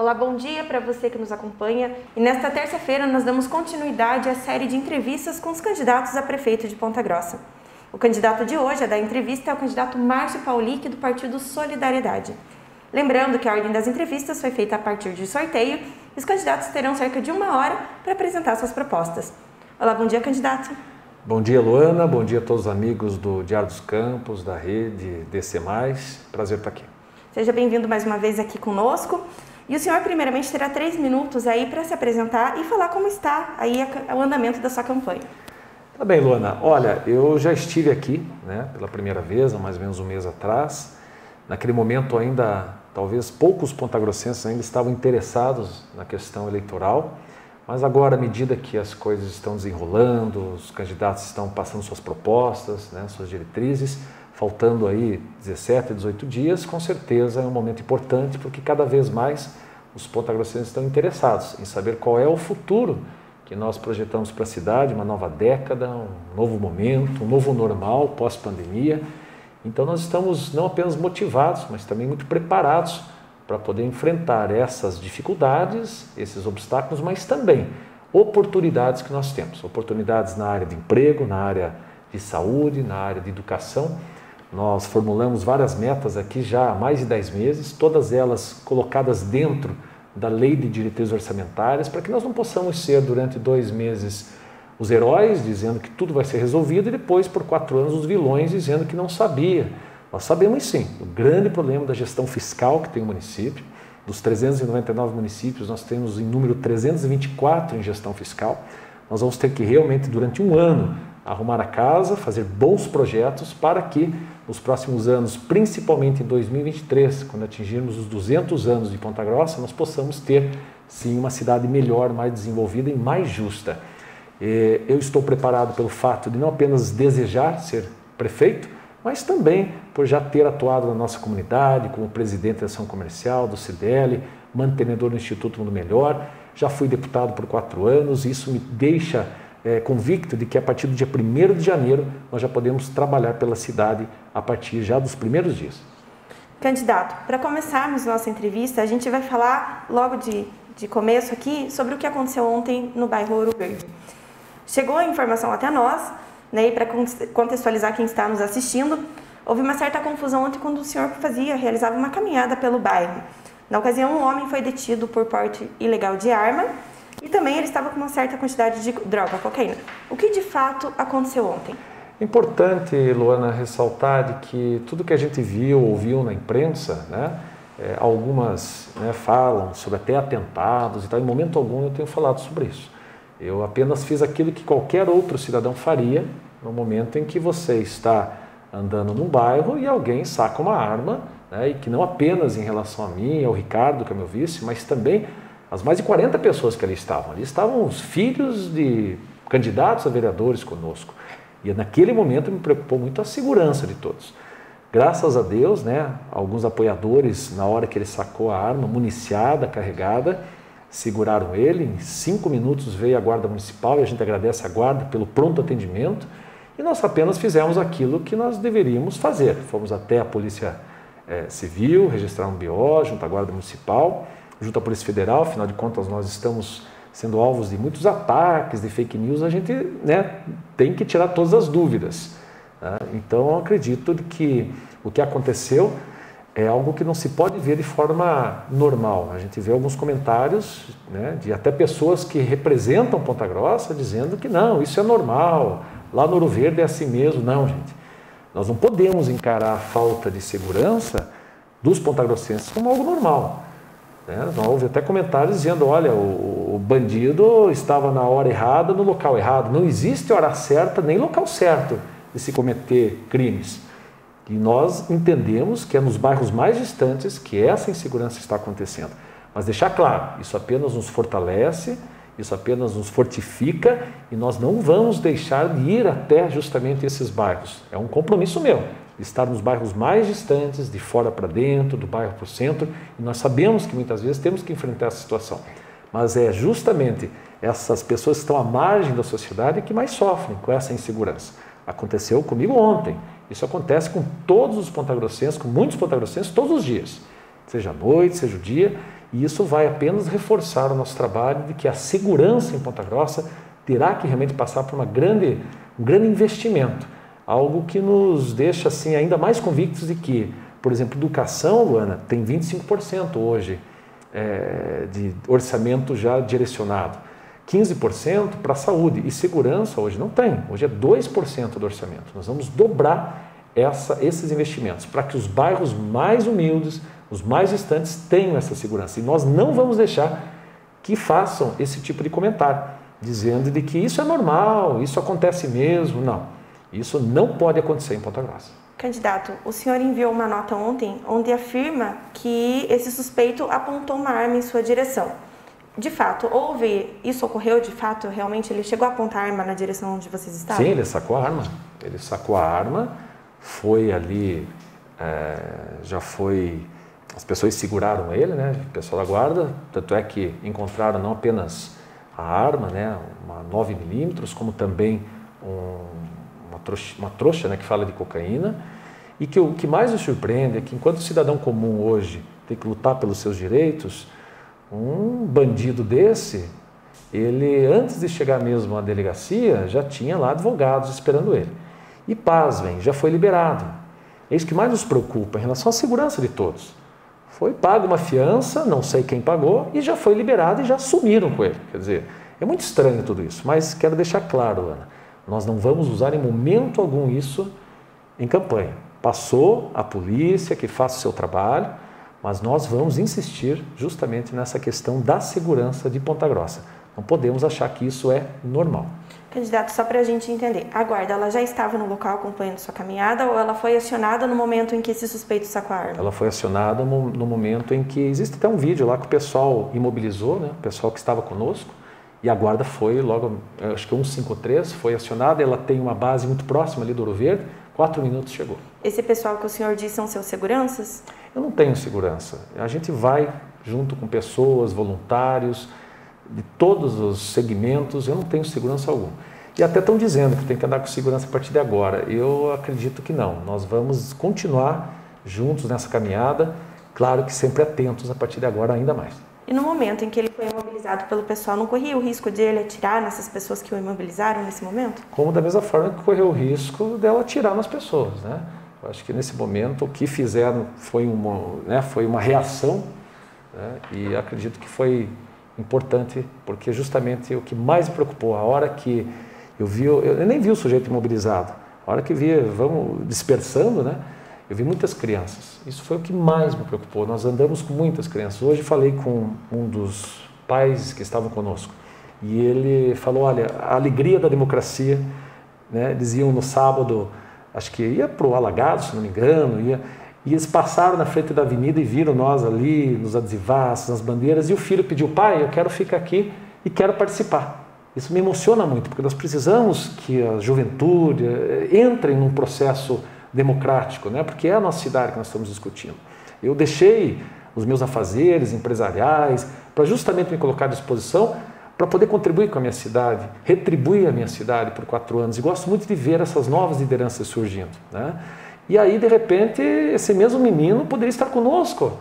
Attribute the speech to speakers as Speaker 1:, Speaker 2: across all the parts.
Speaker 1: Olá, bom dia para você que nos acompanha. E nesta terça-feira nós damos continuidade à série de entrevistas com os candidatos a prefeito de Ponta Grossa. O candidato de hoje a dar entrevista é o candidato Márcio Paulic, do Partido Solidariedade. Lembrando que a ordem das entrevistas foi feita a partir de sorteio e os candidatos terão cerca de 1 hora para apresentar suas propostas. Olá, bom dia, candidato.
Speaker 2: Bom dia, Luana. Bom dia a todos os amigos do Diário dos Campos, da rede DC+. Prazer estar aqui.
Speaker 1: Seja bem-vindo mais uma vez aqui conosco. E o senhor, primeiramente, terá 3 minutos aí para se apresentar e falar como está aí o andamento da sua campanha.
Speaker 2: Tá bem, Luana. Olha, eu já estive aqui, pela primeira vez, há mais ou menos um mês atrás. Naquele momento ainda, talvez poucos pontagrossenses ainda estavam interessados na questão eleitoral, mas agora, à medida que as coisas estão desenrolando, os candidatos estão passando suas propostas, suas diretrizes, faltando aí 17, 18 dias, com certeza é um momento importante, porque cada vez mais os pontagrossenses estão interessados em saber qual é o futuro que nós projetamos para a cidade, uma nova década, um novo momento, um novo normal pós-pandemia. Então nós estamos não apenas motivados, mas também muito preparados para poder enfrentar essas dificuldades, esses obstáculos, mas também oportunidades que nós temos. Oportunidades na área de emprego, na área de saúde, na área de educação. Nós formulamos várias metas aqui já há mais de 10 meses, todas elas colocadas dentro da Lei de Diretrizes Orçamentárias, para que nós não possamos ser, durante 2 meses, os heróis, dizendo que tudo vai ser resolvido, e depois, por 4 anos, os vilões, dizendo que não sabia. Nós sabemos sim, o grande problema da gestão fiscal que tem o município. Dos 399 municípios, nós temos em número 324 em gestão fiscal. Nós vamos ter que realmente, durante um ano, arrumar a casa, fazer bons projetos para que nos próximos anos, principalmente em 2023, quando atingirmos os 200 anos de Ponta Grossa, nós possamos ter sim uma cidade melhor, mais desenvolvida e mais justa. Eu estou preparado pelo fato de não apenas desejar ser prefeito, mas também por já ter atuado na nossa comunidade como presidente da ação comercial do CDL, mantenedor do Instituto Mundo Melhor. Já fui deputado por 4 anos, e isso me deixa convicto de que a partir do dia 1º de janeiro nós já podemos trabalhar pela cidade a partir já dos primeiros dias.
Speaker 1: Candidato, para começarmos nossa entrevista, a gente vai falar logo de começo aqui sobre o que aconteceu ontem no bairro Ouro Verde. Chegou a informação até nós, e para contextualizar quem está nos assistindo, houve uma certa confusão ontem quando o senhor realizava uma caminhada pelo bairro. Na ocasião, um homem foi detido por porte ilegal de arma e também ele estava com uma certa quantidade de droga, cocaína. O que de fato aconteceu ontem?
Speaker 2: Importante, Luana, ressaltar de que tudo que a gente viu, ouviu na imprensa, algumas falam sobre até atentados e tal. Em momento algum eu tenho falado sobre isso. Eu apenas fiz aquilo que qualquer outro cidadão faria no momento em que você está andando num bairro e alguém saca uma arma, e que não apenas em relação a mim, ao Ricardo, que é meu vice, mas também as mais de 40 pessoas que ali estavam. Ali estavam os filhos de candidatos a vereadores conosco. E naquele momento me preocupou muito a segurança de todos. Graças a Deus, alguns apoiadores, na hora que ele sacou a arma, municiada, carregada, seguraram ele. Em 5 minutos veio a Guarda Municipal, e a gente agradece a Guarda pelo pronto atendimento. E nós apenas fizemos aquilo que nós deveríamos fazer. Fomos até a Polícia Civil, registrar um BO junto à Guarda Municipal, junto à Polícia Federal. Afinal de contas, nós estamos sendo alvos de muitos ataques, de fake news. A gente tem que tirar todas as dúvidas. Então, eu acredito que o que aconteceu é algo que não se pode ver de forma normal. A gente vê alguns comentários de até pessoas que representam Ponta Grossa dizendo que não, isso é normal, lá no Ouro Verde é assim mesmo. Não, gente. Nós não podemos encarar a falta de segurança dos pontagrossenses como algo normal. Houve até comentários dizendo, olha, o bandido estava na hora errada, no local errado. Não existe hora certa nem local certo de se cometer crimes. E nós entendemos que é nos bairros mais distantes que essa insegurança está acontecendo. Mas deixar claro, isso apenas nos fortalece, isso apenas nos fortifica, e nós não vamos deixar de ir até justamente esses bairros. É um compromisso meu, estar nos bairros mais distantes, de fora para dentro, do bairro para o centro, e nós sabemos que muitas vezes temos que enfrentar essa situação. Mas é justamente essas pessoas que estão à margem da sociedade que mais sofrem com essa insegurança. Aconteceu comigo ontem. Isso acontece com todos os pontagrossenses, com muitos pontagrossenses, todos os dias. Seja à noite, seja o dia. E isso vai apenas reforçar o nosso trabalho de que a segurança em Ponta Grossa terá que realmente passar por um grande investimento. Algo que nos deixa assim, ainda mais convictos de que, por exemplo, educação, Luana, tem 25% hoje de orçamento já direcionado. 15% para a saúde e segurança hoje não tem, hoje é 2% do orçamento. Nós vamos dobrar esses investimentos para que os bairros mais humildes, os mais distantes tenham essa segurança. E nós não vamos deixar que façam esse tipo de comentário, dizendo de que isso é normal, isso acontece mesmo. Não, isso não pode acontecer em Ponta Grossa.
Speaker 1: Candidato, o senhor enviou uma nota ontem onde afirma que esse suspeito apontou uma arma em sua direção. De fato, isso ocorreu de fato? Realmente ele chegou a apontar a arma na direção onde vocês estavam?
Speaker 2: Sim, ele sacou a arma. Ele sacou a arma, foi ali, as pessoas seguraram ele, né? O pessoal da guarda, tanto é que encontraram não apenas a arma, né? Uma 9mm, como também uma trouxa, né? Que fala de cocaína. E que o que mais nos surpreende é que enquanto o cidadão comum hoje tem que lutar pelos seus direitos, um bandido desse, ele antes de chegar mesmo à delegacia, já tinha lá advogados esperando ele. E pasmem, já foi liberado. É isso que mais nos preocupa em relação à segurança de todos. Foi paga uma fiança, não sei quem pagou, e já foi liberado e já sumiram com ele. Quer dizer, é muito estranho tudo isso, mas quero deixar claro, Ana, nós não vamos usar em momento algum isso em campanha. Passou a polícia que faça o seu trabalho, mas nós vamos insistir justamente nessa questão da segurança de Ponta Grossa. Não podemos achar que isso é normal.
Speaker 1: Candidato, só para a gente entender, a guarda ela já estava no local acompanhando sua caminhada ou ela foi acionada no momento em que esse suspeito sacou a arma?
Speaker 2: Ela foi acionada no momento em que, existe até um vídeo lá que o pessoal imobilizou, né? O pessoal que estava conosco, e a guarda foi logo, acho que 153, foi acionada, ela tem uma base muito próxima ali do Ouro Verde, 4 minutos chegou.
Speaker 1: Esse pessoal que o senhor disse são seus seguranças?
Speaker 2: Eu não tenho segurança. A gente vai junto com pessoas, voluntários, de todos os segmentos, eu não tenho segurança alguma. E até estão dizendo que tem que andar com segurança a partir de agora. Eu acredito que não. Nós vamos continuar juntos nessa caminhada, claro que sempre atentos a partir de agora ainda mais.
Speaker 1: E no momento em que ele foi imobilizado pelo pessoal, não corria o risco de ele atirar nessas pessoas que o imobilizaram nesse momento?
Speaker 2: Como da mesma forma que correu o risco dela atirar nas pessoas, né? Eu acho que nesse momento o que fizeram foi uma reação, né? E acredito que foi importante, porque justamente o que mais me preocupou, a hora que eu nem vi o sujeito imobilizado, a hora que vamos dispersando, né? Eu vi muitas crianças, isso foi o que mais me preocupou, nós andamos com muitas crianças. Hoje falei com um dos pais que estavam conosco, e ele falou, olha, a alegria da democracia, né? Diziam no sábado, acho que ia para o Alagado, se não me engano, e eles passaram na frente da avenida e viram nós ali, nos adesivados, nas bandeiras, e o filho pediu, pai, eu quero ficar aqui e quero participar. Isso me emociona muito, porque nós precisamos que a juventude entre num processo democrático, né? Porque é a nossa cidade que nós estamos discutindo. Eu deixei os meus afazeres empresariais para justamente me colocar à disposição para poder contribuir com a minha cidade, retribuir a minha cidade por 4 anos. E gosto muito de ver essas novas lideranças surgindo, né? E aí, de repente, esse mesmo menino poderia estar conosco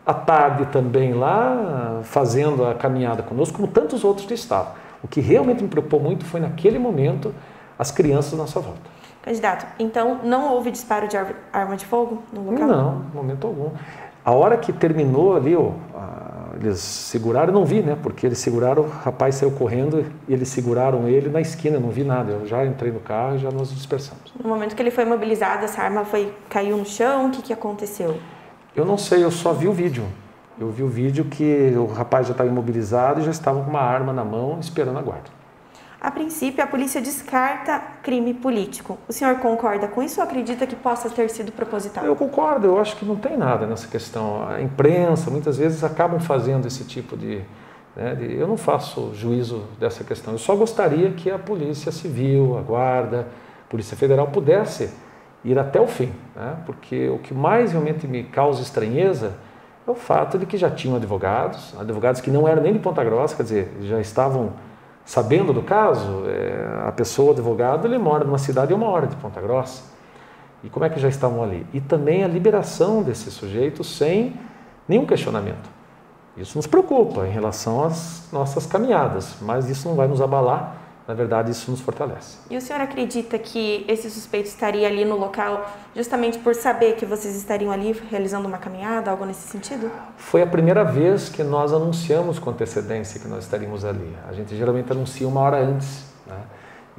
Speaker 2: à tarde também lá, fazendo a caminhada conosco, como tantos outros que estavam. O que realmente me preocupou muito foi, naquele momento, as crianças à nossa volta.
Speaker 1: Candidato, então não houve disparo de arma de fogo no local?
Speaker 2: Não, em momento algum. A hora que terminou ali, eles seguraram, eu não vi, né? Porque eles seguraram, o rapaz saiu correndo e eles seguraram ele na esquina, eu não vi nada. Eu já entrei no carro e já nos dispersamos.
Speaker 1: No momento que ele foi imobilizado, essa arma caiu no chão, o que aconteceu?
Speaker 2: Eu não sei, eu só vi o vídeo. Eu vi o vídeo que o rapaz já estava imobilizado e já estava com uma arma na mão esperando a guarda.
Speaker 1: A princípio, a polícia descarta crime político. O senhor concorda com isso ou acredita que possa ter sido proposital?
Speaker 2: Eu concordo, eu acho que não tem nada nessa questão. A imprensa, muitas vezes, acabam fazendo esse tipo eu não faço juízo dessa questão. Eu só gostaria que a Polícia Civil, a Guarda, a Polícia Federal pudesse ir até o fim, né? Porque o que mais realmente me causa estranheza é o fato de que já tinham advogados que não eram nem de Ponta Grossa, quer dizer, já estavam sabendo do caso. A pessoa, o advogado, ele mora numa cidade a 1 hora de Ponta Grossa. E como é que já estavam ali? E também a liberação desse sujeito sem nenhum questionamento. Isso nos preocupa em relação às nossas caminhadas, mas isso não vai nos abalar, na verdade isso nos fortalece.
Speaker 1: E o senhor acredita que esse suspeito estaria ali no local justamente por saber que vocês estariam ali realizando uma caminhada, algo nesse sentido?
Speaker 2: Foi a primeira vez que nós anunciamos com antecedência que nós estaríamos ali. A gente geralmente anuncia uma hora antes, né?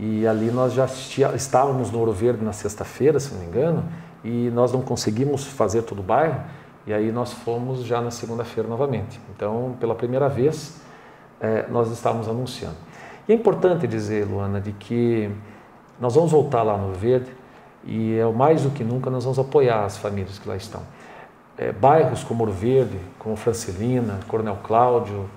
Speaker 2: E ali nós já estávamos no Ouro Verde na sexta-feira, se não me engano, e nós não conseguimos fazer todo o bairro, e aí nós fomos já na segunda-feira novamente. Então, pela primeira vez, nós estávamos anunciando. E é importante dizer, Luana, de que nós vamos voltar lá no Ouro Verde e, mais do que nunca, nós vamos apoiar as famílias que lá estão. Bairros como Ouro Verde, como Francelina, Coronel Cláudio,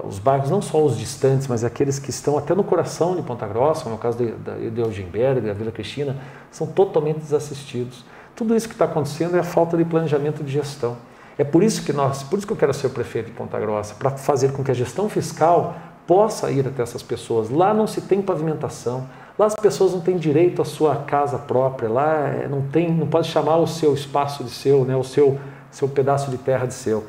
Speaker 2: os bairros não só os distantes, mas aqueles que estão até no coração de Ponta Grossa, no caso de Eugenberg, da Vila Cristina, são totalmente desassistidos. Tudo isso que está acontecendo é a falta de planejamento de gestão. É por isso que eu quero ser o prefeito de Ponta Grossa, para fazer com que a gestão fiscal possa ir até essas pessoas. Lá não se tem pavimentação, lá as pessoas não têm direito à sua casa própria, lá não pode chamar o seu espaço de seu, né, o seu pedaço de terra de seu.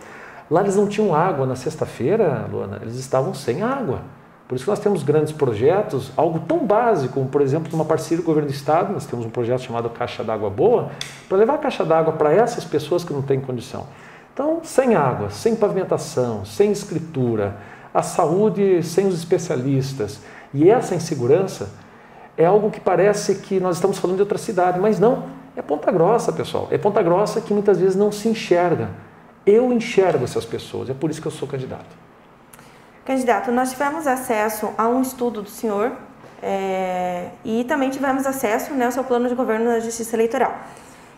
Speaker 2: Lá eles não tinham água na sexta-feira, Luana, eles estavam sem água. Por isso que nós temos grandes projetos, algo tão básico, como por exemplo, uma parceria do governo do estado, nós temos um projeto chamado Caixa d'Água Boa, para levar a caixa d'água para essas pessoas que não têm condição. Então, sem água, sem pavimentação, sem escritura, a saúde sem os especialistas, e essa insegurança é algo que parece que nós estamos falando de outra cidade, mas não, é Ponta Grossa, pessoal, é Ponta Grossa que muitas vezes não se enxerga. Eu enxergo essas pessoas, é por isso que eu sou candidato.
Speaker 1: Candidato, nós tivemos acesso a um estudo do senhor e também tivemos acesso, né, ao seu plano de governo da Justiça Eleitoral.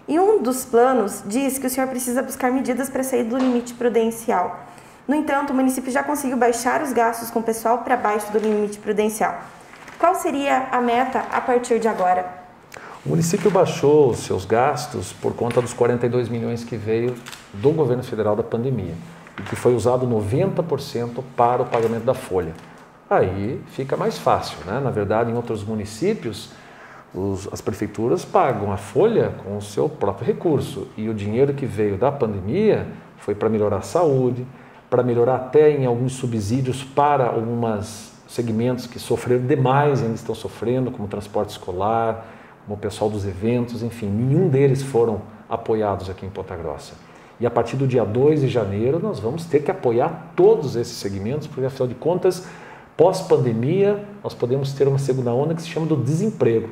Speaker 1: E um dos planos diz que o senhor precisa buscar medidas para sair do limite prudencial. No entanto, o município já conseguiu baixar os gastos com o pessoal para baixo do limite prudencial. Qual seria a meta a partir de agora?
Speaker 2: O município baixou os seus gastos por conta dos 42 milhões que veio do governo federal da pandemia e que foi usado 90% para o pagamento da folha. Aí fica mais fácil, né? Na verdade, em outros municípios, as prefeituras pagam a folha com o seu próprio recurso e o dinheiro que veio da pandemia foi para melhorar a saúde, para melhorar até em alguns subsídios para alguns segmentos que sofreram demais e ainda estão sofrendo, como o transporte escolar, como o pessoal dos eventos, enfim, nenhum deles foram apoiados aqui em Ponta Grossa. E a partir do dia 2 de janeiro nós vamos ter que apoiar todos esses segmentos, porque afinal de contas, pós-pandemia, nós podemos ter uma segunda onda que se chama do desemprego.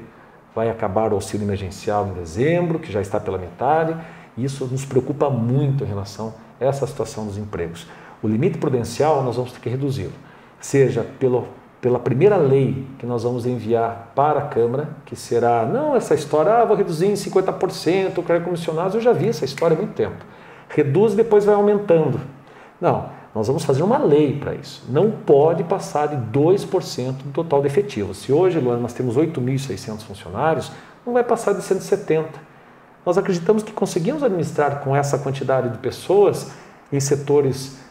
Speaker 2: Vai acabar o auxílio emergencial em dezembro, que já está pela metade, e isso nos preocupa muito em relação a essa situação dos empregos. O limite prudencial nós vamos ter que reduzi-lo, seja pela primeira lei que nós vamos enviar para a Câmara, que será, não essa história, vou reduzir em 50%, o cargo comissionados, eu já vi essa história há muito tempo. Reduz e depois vai aumentando. Não, nós vamos fazer uma lei para isso. Não pode passar de 2% do total de efetivo. Se hoje, Luana, nós temos 8.600 funcionários, não vai passar de 170. Nós acreditamos que conseguimos administrar com essa quantidade de pessoas em setores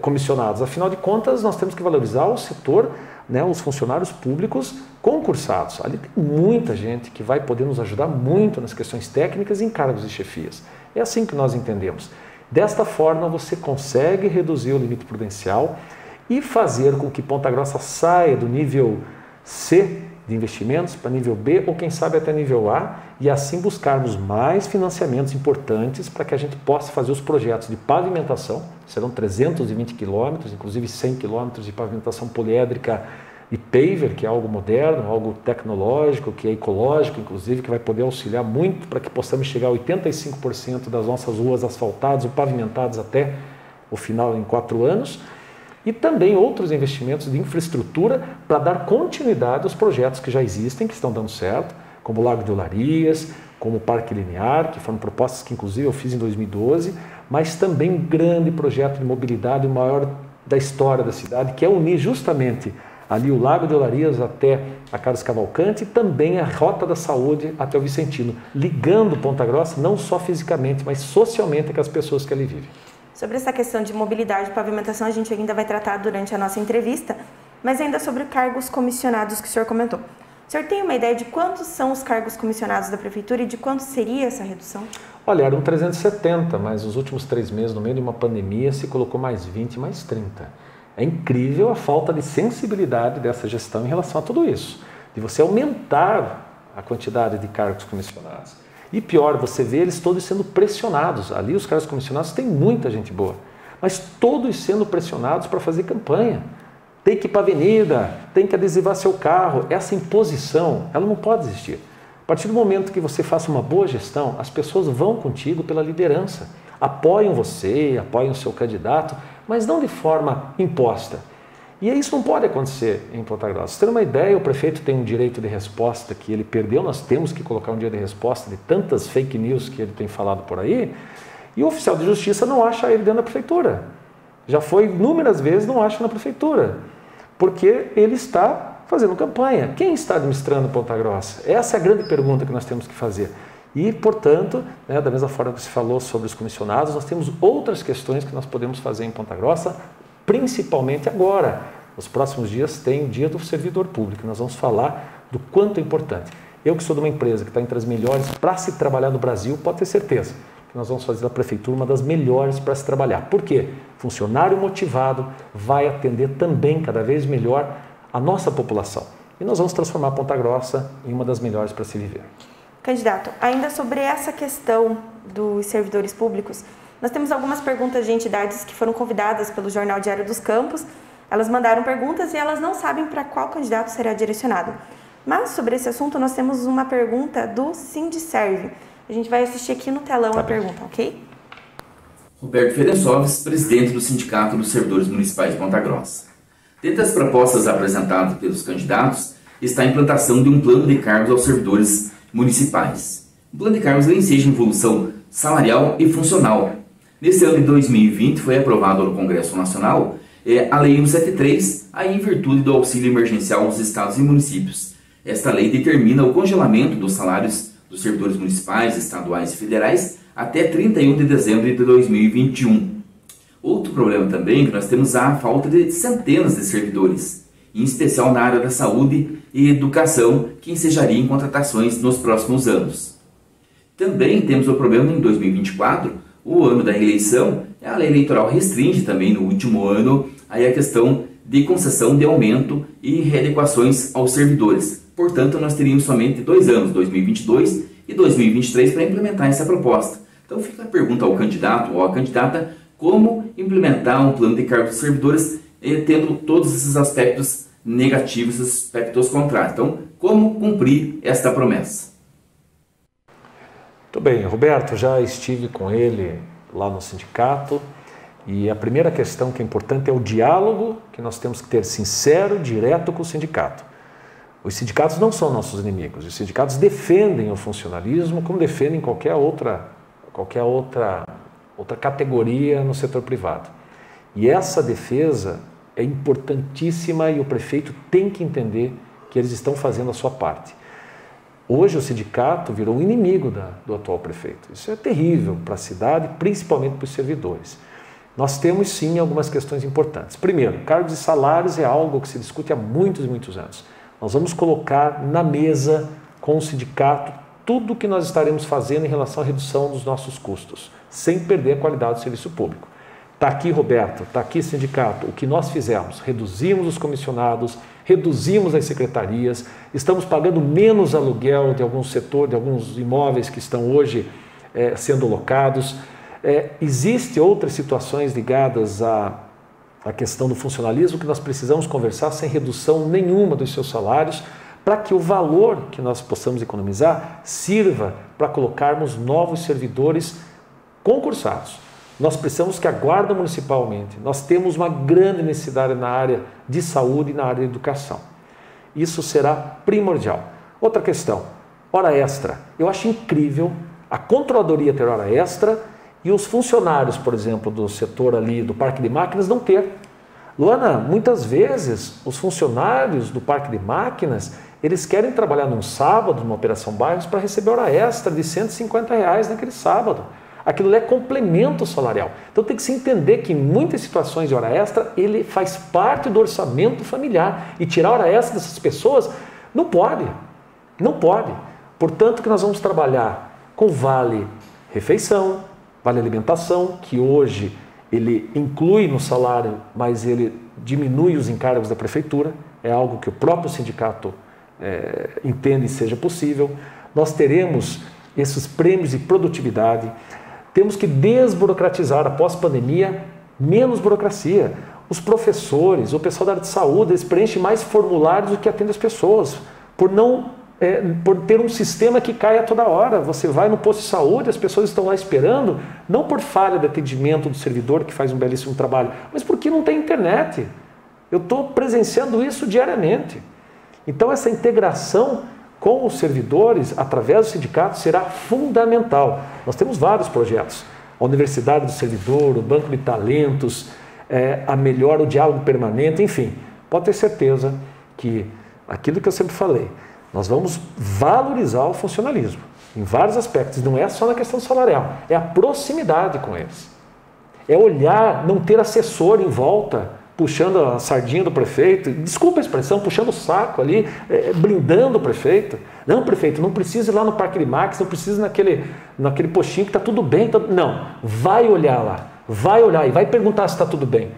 Speaker 2: comissionados. Afinal de contas, nós temos que valorizar o setor, né, os funcionários públicos concursados. Ali tem muita gente que vai poder nos ajudar muito nas questões técnicas e em cargos de chefias. É assim que nós entendemos. Desta forma, você consegue reduzir o limite prudencial e fazer com que Ponta Grossa saia do nível C de investimentos para nível B ou quem sabe até nível A e assim buscarmos mais financiamentos importantes para que a gente possa fazer os projetos de pavimentação, serão 320 quilômetros, inclusive 100 quilômetros de pavimentação poliédrica e paver, que é algo moderno, algo tecnológico, que é ecológico, inclusive, que vai poder auxiliar muito para que possamos chegar a 85% das nossas ruas asfaltadas ou pavimentadas até o final em 4 anos. E também outros investimentos de infraestrutura para dar continuidade aos projetos que já existem, que estão dando certo, como o Lago de Olarias, como o Parque Linear, que foram propostas que inclusive eu fiz em 2012, mas também um grande projeto de mobilidade, o maior da história da cidade, que é unir justamente ali o Lago de Olarias até a Carlos Cavalcante e também a Rota da Saúde até o Vicentino, ligando Ponta Grossa não só fisicamente, mas socialmente com as pessoas que ali vivem.
Speaker 1: Sobre essa questão de mobilidade e pavimentação, a gente ainda vai tratar durante a nossa entrevista, mas ainda sobre cargos comissionados que o senhor comentou. O senhor tem uma ideia de quantos são os cargos comissionados da Prefeitura e de quanto seria essa redução?
Speaker 2: Olha, eram 370, mas nos últimos 3 meses, no meio de uma pandemia, se colocou mais 20, mais 30. É incrível a falta de sensibilidade dessa gestão em relação a tudo isso. De você aumentar a quantidade de cargos comissionados. E pior, você vê eles todos sendo pressionados. Ali os cargos comissionados tem muita gente boa, mas todos sendo pressionados para fazer campanha. Tem que ir para a avenida, tem que adesivar seu carro. Essa imposição, ela não pode existir. A partir do momento que você faça uma boa gestão, as pessoas vão contigo pela liderança. Apoiam você, apoiam o seu candidato, mas não de forma imposta. E isso não pode acontecer em Ponta Grossa. Você tem uma ideia, o prefeito tem um direito de resposta que ele perdeu, nós temos que colocar um direito de resposta de tantas fake news que ele tem falado por aí, e o oficial de justiça não acha ele dentro da prefeitura. Já foi inúmeras vezes, não acha na prefeitura, porque ele está fazendo campanha. Quem está administrando Ponta Grossa? Essa é a grande pergunta que nós temos que fazer. E, portanto, da mesma forma que se falou sobre os comissionados, nós temos outras questões que nós podemos fazer em Ponta Grossa, principalmente agora. Nos próximos dias tem o Dia do Servidor Público. Nós vamos falar do quanto é importante. Eu que sou de uma empresa que está entre as melhores para se trabalhar no Brasil, pode ter certeza que nós vamos fazer da prefeitura uma das melhores para se trabalhar. Por quê? Funcionário motivado vai atender também cada vez melhor a nossa população. E nós vamos transformar Ponta Grossa em uma das melhores para se viver.
Speaker 1: Candidato, ainda sobre essa questão dos servidores públicos, nós temos algumas perguntas de entidades que foram convidadas pelo Jornal Diário dos Campos. Elas mandaram perguntas e elas não sabem para qual candidato será direcionado. Mas sobre esse assunto nós temos uma pergunta do Sindiserve. A gente vai assistir aqui no telão a pergunta, ok?
Speaker 3: Roberto Ferençoves, presidente do Sindicato dos Servidores Municipais de Ponta Grossa. Dentre as propostas apresentadas pelos candidatos está a implantação de um plano de cargos aos servidores municipais. O plano de cargos enseja evolução salarial e funcional. Nesse ano de 2020 foi aprovado no Congresso Nacional a Lei 173, aí em virtude do auxílio emergencial aos estados e municípios. Esta lei determina o congelamento dos salários dos servidores municipais, estaduais e federais até 31 de dezembro de 2021. Outro problema também é que nós temos a falta de centenas de servidores, em especial na área da saúde e educação, que ensejariam contratações nos próximos anos. Também temos o problema em 2024, o ano da reeleição, a lei eleitoral restringe também no último ano aí a questão de concessão de aumento e readequações aos servidores. Portanto, nós teríamos somente 2 anos, 2022 e 2023, para implementar essa proposta. Então fica a pergunta ao candidato ou à candidata como implementar um plano de cargos de servidores tendo todos esses aspectos negativos e aspectos contrários. Então, como cumprir esta promessa?
Speaker 2: Muito bem, Roberto, já estive com ele lá no sindicato e a primeira questão que é importante é o diálogo que nós temos que ter sincero, direto com o sindicato. Os sindicatos não são nossos inimigos, os sindicatos defendem o funcionalismo como defendem qualquer outra categoria no setor privado. E essa defesa é importantíssima e o prefeito tem que entender que eles estão fazendo a sua parte. Hoje o sindicato virou um inimigo do atual prefeito. Isso é terrível para a cidade, principalmente para os servidores. Nós temos sim algumas questões importantes. Primeiro, cargos e salários é algo que se discute há muitos e muitos anos. Nós vamos colocar na mesa com o sindicato tudo o que nós estaremos fazendo em relação à redução dos nossos custos, sem perder a qualidade do serviço público. Está aqui, Roberto, está aqui, sindicato, o que nós fizemos. Reduzimos os comissionados, reduzimos as secretarias, estamos pagando menos aluguel de algum setor, de alguns imóveis que estão hoje sendo locados. Existem outras situações ligadas à questão do funcionalismo que nós precisamos conversar sem redução nenhuma dos seus salários, para que o valor que nós possamos economizar sirva para colocarmos novos servidores concursados. Nós precisamos que a Guarda Municipal aumente. Nós temos uma grande necessidade na área de saúde e na área de educação. Isso será primordial. Outra questão, hora extra. Eu acho incrível a controladoria ter hora extra e os funcionários, por exemplo, do setor ali do Parque de Máquinas não ter. Luana, muitas vezes os funcionários do Parque de Máquinas, eles querem trabalhar num sábado, numa Operação Bairros, para receber hora extra de R$150 naquele sábado. Aquilo é complemento salarial. Então tem que se entender que em muitas situações de hora extra, ele faz parte do orçamento familiar. E tirar hora extra dessas pessoas, não pode. Não pode. Portanto, que nós vamos trabalhar com vale refeição, vale alimentação, que hoje ele inclui no salário, mas ele diminui os encargos da prefeitura, é algo que o próprio sindicato entende seja possível. Nós teremos esses prêmios de produtividade, temos que desburocratizar após pandemia, menos burocracia. Os professores, o pessoal da área de saúde, eles preenchem mais formulários do que atendem as pessoas, por ter um sistema que cai a toda hora. Você vai no posto de saúde, as pessoas estão lá esperando, não por falha de atendimento do servidor, que faz um belíssimo trabalho, mas porque não tem internet. Eu estou presenciando isso diariamente. Então, essa integração com os servidores, através do sindicato, será fundamental. Nós temos vários projetos. A Universidade do Servidor, o Banco de Talentos, o diálogo permanente, enfim. Pode ter certeza que aquilo que eu sempre falei, nós vamos valorizar o funcionalismo em vários aspectos. Não é só na questão salarial, é a proximidade com eles. É olhar, não ter assessor em volta, puxando a sardinha do prefeito, desculpa a expressão, puxando o saco ali, blindando o prefeito. Não, prefeito, não precisa ir lá no Parque Limax, não precisa ir naquele postinho que está tudo bem. Não, vai olhar lá, vai olhar e vai perguntar se está tudo bem.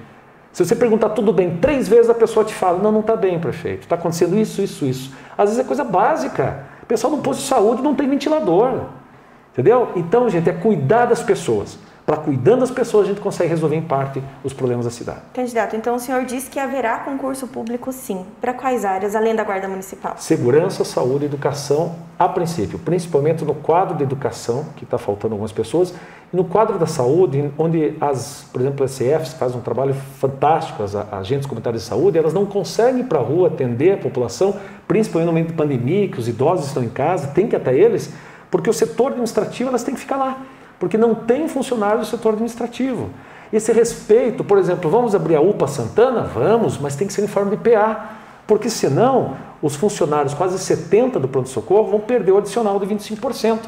Speaker 2: Se você perguntar tudo bem 3 vezes, a pessoa te fala, não está bem, prefeito, está acontecendo isso, isso, isso. Às vezes é coisa básica. O pessoal no posto de saúde não tem ventilador, entendeu? Então, gente, é cuidar das pessoas. Para cuidando das pessoas, a gente consegue resolver em parte os problemas da cidade.
Speaker 1: Candidato, então o senhor disse que haverá concurso público sim. Para quais áreas, além da Guarda Municipal?
Speaker 2: Segurança, saúde e educação, a princípio. Principalmente no quadro de educação, que está faltando algumas pessoas, e no quadro da saúde, onde, por exemplo, as CFs fazem um trabalho fantástico, as agentes comunitários de saúde, elas não conseguem ir para a rua atender a população, principalmente no momento de pandemia, que os idosos estão em casa, tem que ir até eles, porque o setor administrativo, elas têm que ficar lá. Porque não tem funcionário do setor administrativo. Esse respeito, por exemplo, vamos abrir a UPA Santana? Vamos, mas tem que ser em forma de PA, porque senão os funcionários, quase 70% do pronto-socorro, vão perder o adicional de 25%.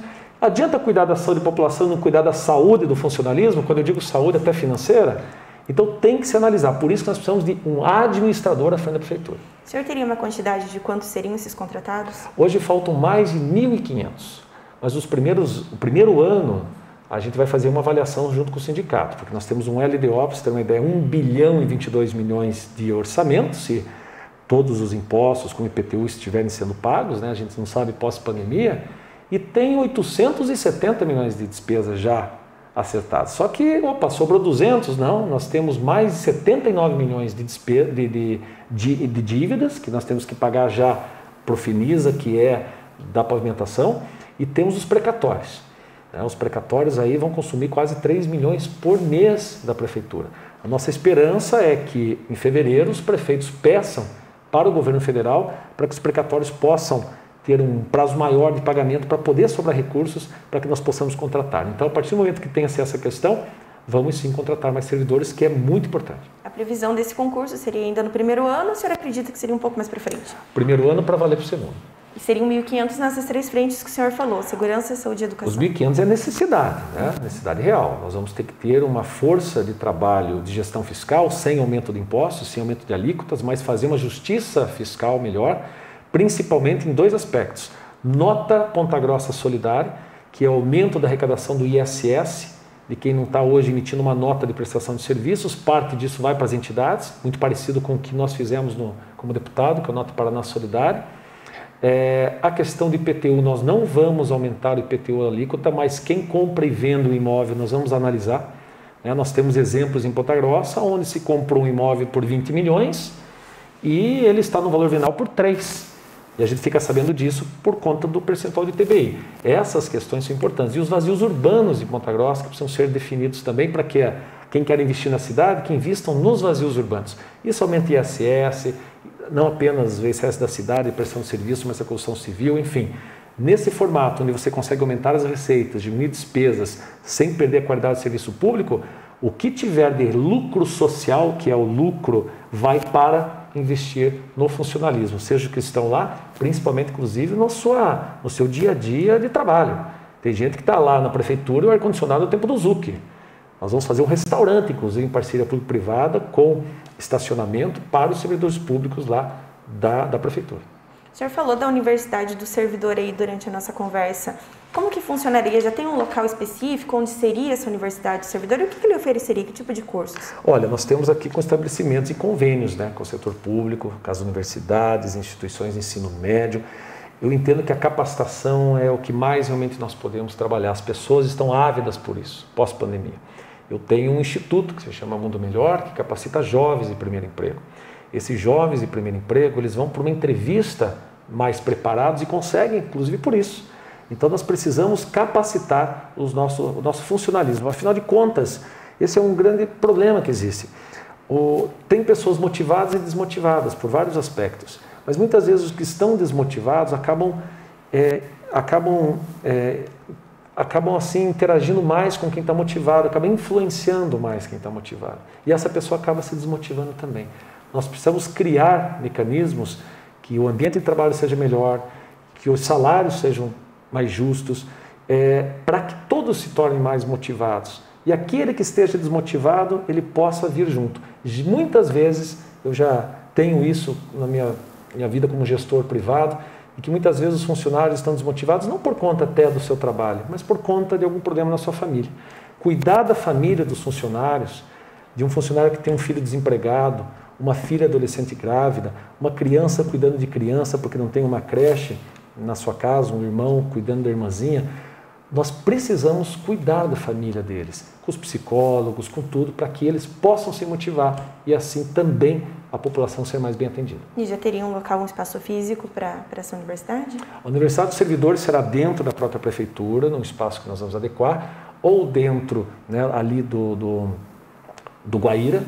Speaker 2: Adianta cuidar da saúde da população, não cuidar da saúde do funcionalismo? Quando eu digo saúde, até financeira. Então tem que se analisar, por isso que nós precisamos de um administrador à frente da prefeitura.
Speaker 1: O senhor teria uma quantidade de quantos seriam esses contratados?
Speaker 2: Hoje faltam mais de 1.500, mas o primeiro ano, a gente vai fazer uma avaliação junto com o sindicato, porque nós temos um LDO, para você ter uma ideia, 1 bilhão e 22 milhões de orçamento, se todos os impostos com IPTU estiverem sendo pagos, né? A gente não sabe pós-pandemia, e tem 870 milhões de despesas já acertadas. Só que, sobrou 200, não, nós temos mais de 79 milhões de dívidas, que nós temos que pagar já para o Finisa, que é da pavimentação, e temos os precatórios. Os precatórios aí vão consumir quase 3 milhões por mês da prefeitura. A nossa esperança é que, em fevereiro, os prefeitos peçam para o governo federal para que os precatórios possam ter um prazo maior de pagamento para poder sobrar recursos para que nós possamos contratar. Então, a partir do momento que tenha-se essa questão, vamos sim contratar mais servidores, que é muito importante.
Speaker 1: A previsão desse concurso seria ainda no primeiro ano, ou o senhor acredita que seria um pouco mais para frente?
Speaker 2: Primeiro ano para valer para o segundo.
Speaker 1: E seriam 1.500 nessas 3 frentes que o senhor falou, segurança, saúde e educação.
Speaker 2: Os 1.500 é necessidade, né? Necessidade real. Nós vamos ter que ter uma força de trabalho de gestão fiscal, sem aumento de impostos, sem aumento de alíquotas, mas fazer uma justiça fiscal melhor, principalmente em 2 aspectos. Nota Ponta Grossa Solidária, que é o aumento da arrecadação do ISS, de quem não está hoje emitindo uma nota de prestação de serviços, parte disso vai para as entidades, muito parecido com o que nós fizemos como deputado, que é a Nota Paraná Solidária. A questão de IPTU, nós não vamos aumentar o IPTU alíquota, mas quem compra e vende o imóvel nós vamos analisar. Nós temos exemplos em Ponta Grossa, onde se comprou um imóvel por 20 milhões e ele está no valor venal por 3. E a gente fica sabendo disso por conta do percentual de TBI. Essas questões são importantes. E os vazios urbanos de Ponta Grossa que precisam ser definidos também para que quem quer investir na cidade, que invistam nos vazios urbanos. Isso aumenta ISS, não apenas o ISS da cidade, prestação de serviço, mas a construção civil, enfim. Nesse formato, onde você consegue aumentar as receitas, diminuir despesas, sem perder a qualidade do serviço público, o que tiver de lucro social, que é o lucro, vai para investir no funcionalismo, seja que estão lá, principalmente, inclusive, no seu dia a dia de trabalho. Tem gente que está lá na prefeitura e o ar-condicionado é o tempo do Zuc. Nós vamos fazer um restaurante, inclusive, em parceria público-privada, com estacionamento para os servidores públicos lá da prefeitura.
Speaker 1: O senhor falou da Universidade do Servidor aí durante a nossa conversa. Como que funcionaria? Já tem um local específico onde seria essa universidade de servidor? E o que ele ofereceria? Que tipo de cursos?
Speaker 2: Olha, nós temos aqui com estabelecimentos e convênios, né, com o setor público, com as universidades, instituições de ensino médio. Eu entendo que a capacitação é o que mais realmente nós podemos trabalhar. As pessoas estão ávidas por isso, pós-pandemia. Eu tenho um instituto que se chama Mundo Melhor, que capacita jovens de primeiro emprego. Esses jovens de primeiro emprego, eles vão para uma entrevista mais preparados e conseguem, inclusive por isso. Então nós precisamos capacitar o nosso funcionalismo. Afinal de contas, esse é um grande problema que existe. Tem pessoas motivadas e desmotivadas por vários aspectos, mas muitas vezes os que estão desmotivados acabam assim interagindo mais com quem está motivado, acabam influenciando mais quem está motivado. E essa pessoa acaba se desmotivando também. Nós precisamos criar mecanismos que o ambiente de trabalho seja melhor, que os salários sejam mais justos, para que todos se tornem mais motivados. E aquele que esteja desmotivado, ele possa vir junto. Muitas vezes, eu já tenho isso na minha vida como gestor privado, e que muitas vezes os funcionários estão desmotivados, não por conta até do seu trabalho, mas por conta de algum problema na sua família. Cuidar da família dos funcionários, de um funcionário que tem um filho desempregado, uma filha adolescente grávida, uma criança cuidando de criança porque não tem uma creche na sua casa, um irmão cuidando da irmãzinha, nós precisamos cuidar da família deles, com os psicólogos, com tudo, para que eles possam se motivar e assim também a população ser mais bem atendida.
Speaker 1: E já teria um local, um espaço físico para essa universidade?
Speaker 2: A Universidade dos Servidores será dentro da própria prefeitura, num espaço que nós vamos adequar, ou dentro, né, ali do Guaíra.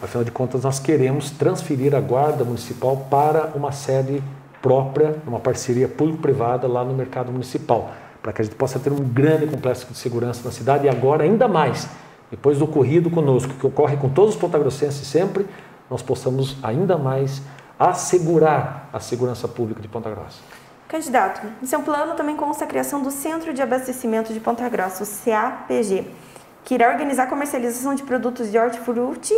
Speaker 2: Afinal de contas, nós queremos transferir a Guarda Municipal para uma sede própria, uma parceria público-privada lá no mercado municipal, para que a gente possa ter um grande complexo de segurança na cidade e agora ainda mais, depois do ocorrido conosco, que ocorre com todos os pontagrossenses sempre, nós possamos ainda mais assegurar a segurança pública de Ponta Grossa.
Speaker 1: Candidato, em seu plano também consta a criação do Centro de Abastecimento de Ponta Grossa, o CAPG, que irá organizar a comercialização de produtos de hortifruti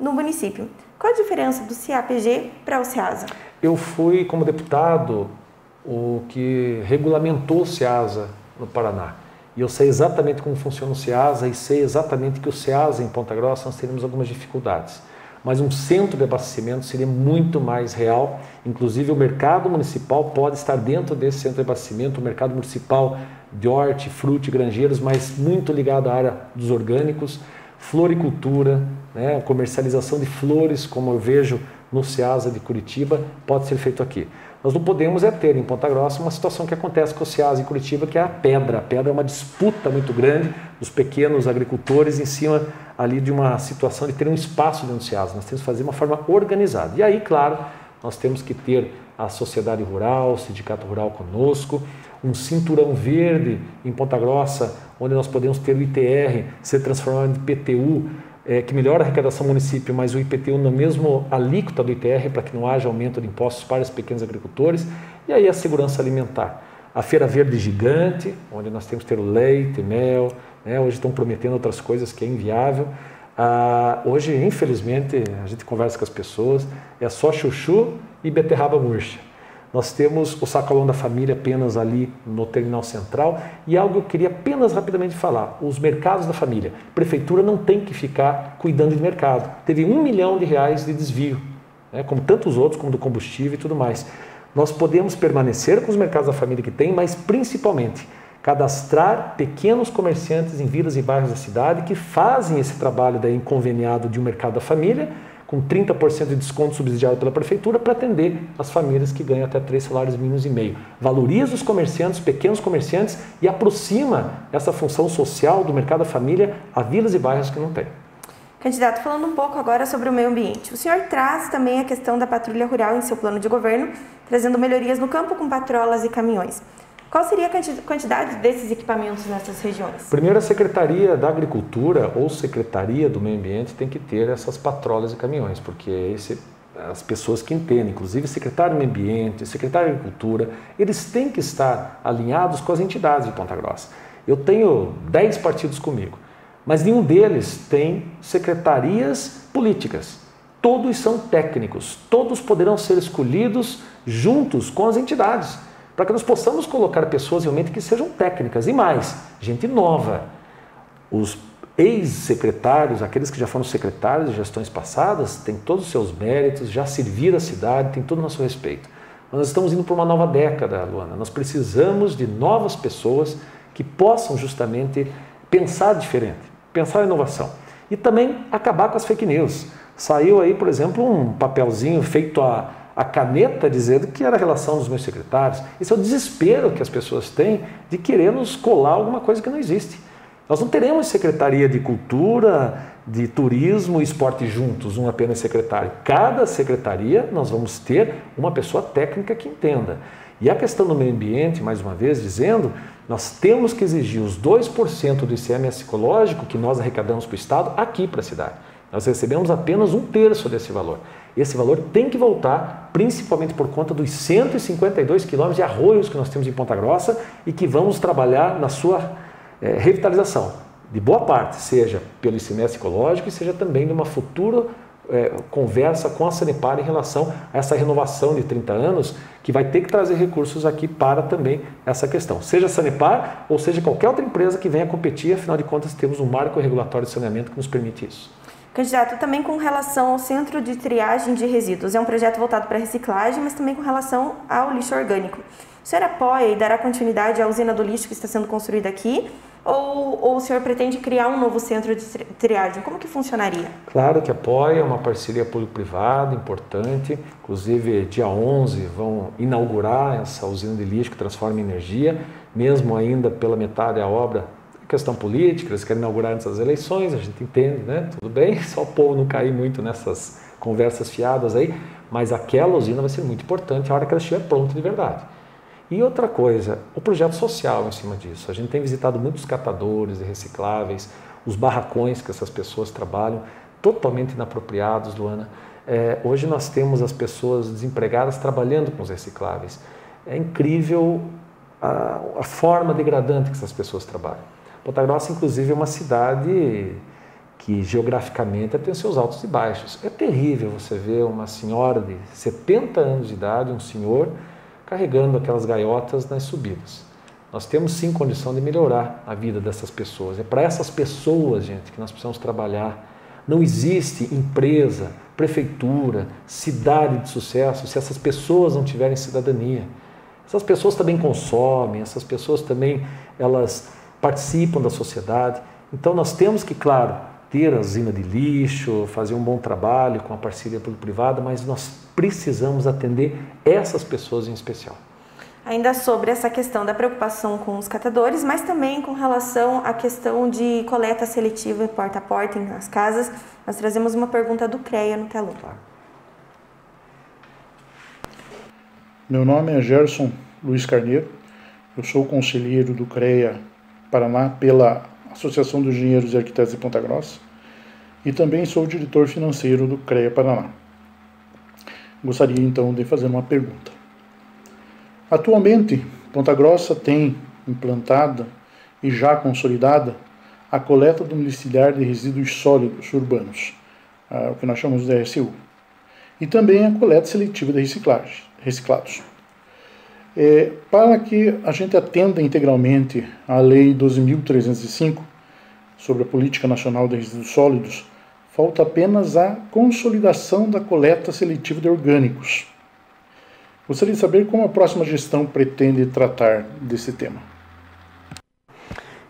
Speaker 1: no município. Qual a diferença do CAPG para o CEASA?
Speaker 2: Eu fui, como deputado, o que regulamentou o CEASA no Paraná. E eu sei exatamente como funciona o CEASA e sei exatamente que o CEASA em Ponta Grossa nós teremos algumas dificuldades. Mas um centro de abastecimento seria muito mais real. Inclusive o mercado municipal pode estar dentro desse centro de abastecimento, o mercado municipal de hortifruti, granjeiros, mas muito ligado à área dos orgânicos, floricultura, né, comercialização de flores, como eu vejo no CEASA de Curitiba, pode ser feito aqui. Nós não podemos ter em Ponta Grossa uma situação que acontece com o CEASA em Curitiba, que é a pedra. A pedra é uma disputa muito grande dos pequenos agricultores em cima ali de uma situação de ter um espaço dentro do CEASA. Nós temos que fazer de uma forma organizada. E aí, claro, nós temos que ter a sociedade rural, o sindicato rural conosco, um cinturão verde em Ponta Grossa, onde nós podemos ter o ITR ser transformado em IPTU, que melhora a arrecadação do município, mas o IPTU na mesma alíquota do ITR para que não haja aumento de impostos para os pequenos agricultores, e aí a segurança alimentar. A Feira Verde gigante, onde nós temos que ter o leite, mel, né? Hoje estão prometendo outras coisas que é inviável. Hoje, infelizmente, a gente conversa com as pessoas, é só chuchu e beterraba murcha. Nós temos o sacolão da família apenas ali no terminal central e algo que eu queria apenas rapidamente falar, os mercados da família. A prefeitura não tem que ficar cuidando de mercado. Teve R$1 milhão de desvio, né, como tantos outros, como do combustível e tudo mais. Nós podemos permanecer com os mercados da família que tem, mas principalmente cadastrar pequenos comerciantes em vilas e bairros da cidade que fazem esse trabalho daí conveniado de um mercado da família, com 30% de desconto subsidiado pela prefeitura para atender as famílias que ganham até 3 salários mínimos e meio. Valoriza os comerciantes, pequenos comerciantes e aproxima essa função social do mercado da família a vilas e bairros que não tem.
Speaker 1: Candidato, falando um pouco agora sobre o meio ambiente. O senhor traz também a questão da patrulha rural em seu plano de governo, trazendo melhorias no campo com patrolas e caminhões. Qual seria a quantidade desses equipamentos nessas regiões?
Speaker 2: Primeiro, a Secretaria da Agricultura ou Secretaria do Meio Ambiente tem que ter essas patrolas e caminhões, porque as pessoas que entendem, inclusive o secretário do Meio Ambiente, o secretário da Agricultura, eles têm que estar alinhados com as entidades de Ponta Grossa. Eu tenho 10 partidos comigo, mas nenhum deles tem secretarias políticas. Todos são técnicos, todos poderão ser escolhidos juntos com as entidades, para que nós possamos colocar pessoas realmente que sejam técnicas e mais, gente nova. Os ex-secretários, aqueles que já foram secretários de gestões passadas, têm todos os seus méritos, já serviram a cidade, tem tudo a nosso respeito. Nós estamos indo para uma nova década, Luana. Nós precisamos de novas pessoas que possam justamente pensar diferente, pensar em inovação. E também acabar com as fake news. Saiu aí, por exemplo, um papelzinho feito a caneta dizendo que era a relação dos meus secretários. Esse é o desespero que as pessoas têm de querer nos colar alguma coisa que não existe. Nós não teremos Secretaria de Cultura, de Turismo e Esporte juntos, um apenas secretário. Cada secretaria nós vamos ter uma pessoa técnica que entenda. E a questão do meio ambiente, mais uma vez dizendo, nós temos que exigir os 2% do ICMS ecológico que nós arrecadamos para o Estado aqui para a cidade. Nós recebemos apenas 1/3 desse valor. Esse valor tem que voltar, principalmente por conta dos 152 quilômetros de arroios que nós temos em Ponta Grossa e que vamos trabalhar na sua revitalização, de boa parte, seja pelo ICMS ecológico e seja também numa futura conversa com a Sanepar em relação a essa renovação de 30 anos, que vai ter que trazer recursos aqui para também essa questão. Seja a Sanepar ou seja qualquer outra empresa que venha competir, afinal de contas temos um marco regulatório de saneamento que nos permite isso.
Speaker 1: Candidato, também com relação ao Centro de Triagem de Resíduos, é um projeto voltado para reciclagem, mas também com relação ao lixo orgânico. O senhor apoia e dará continuidade à usina do lixo que está sendo construída aqui? Ou o senhor pretende criar um novo centro de triagem? Como que funcionaria?
Speaker 2: Claro que apoia, é uma parceria público-privada importante. Inclusive, dia 11 vão inaugurar essa usina de lixo que transforma em energia, mesmo ainda pela metade da obra. Questão política, eles querem inaugurar antes das eleições, a gente entende, né? Tudo bem, só o povo não cair muito nessas conversas fiadas aí, mas aquela usina vai ser muito importante a hora que ela estiver pronta de verdade. E outra coisa, o projeto social em cima disso. A gente tem visitado muitos catadores de recicláveis, os barracões que essas pessoas trabalham, totalmente inapropriados, Luana. Hoje nós temos as pessoas desempregadas trabalhando com os recicláveis. É incrível a forma degradante que essas pessoas trabalham. Ponta Grossa, inclusive, é uma cidade que geograficamente tem seus altos e baixos. É terrível você ver uma senhora de 70 anos de idade, um senhor, carregando aquelas gaiotas nas subidas. Nós temos sim condição de melhorar a vida dessas pessoas. É para essas pessoas, gente, que nós precisamos trabalhar. Não existe empresa, prefeitura, cidade de sucesso se essas pessoas não tiverem cidadania. Essas pessoas também consomem, essas pessoas também elas participam da sociedade. Então nós temos que, claro, ter a usina de lixo, fazer um bom trabalho com a parceria público-privada, mas nós precisamos atender essas pessoas em especial.
Speaker 1: Ainda sobre essa questão da preocupação com os catadores, mas também com relação à questão de coleta seletiva porta a porta nas casas, nós trazemos uma pergunta do CREA no telão.
Speaker 2: Claro.
Speaker 4: Meu nome é Gerson Luiz Carneiro, eu sou conselheiro do CREA Paraná pela Associação dos Engenheiros e Arquitetos de Ponta Grossa e também sou diretor financeiro do CREA Paraná. Gostaria então de fazer uma pergunta. Atualmente, Ponta Grossa tem implantada e já consolidada a coleta domiciliar de resíduos sólidos urbanos, o que nós chamamos de RSU, e também a coleta seletiva de reciclados. Para que a gente atenda integralmente à Lei 12.305 sobre a Política Nacional de Resíduos Sólidos, falta apenas a consolidação da coleta seletiva de orgânicos. Gostaria de saber como a próxima gestão pretende tratar desse tema.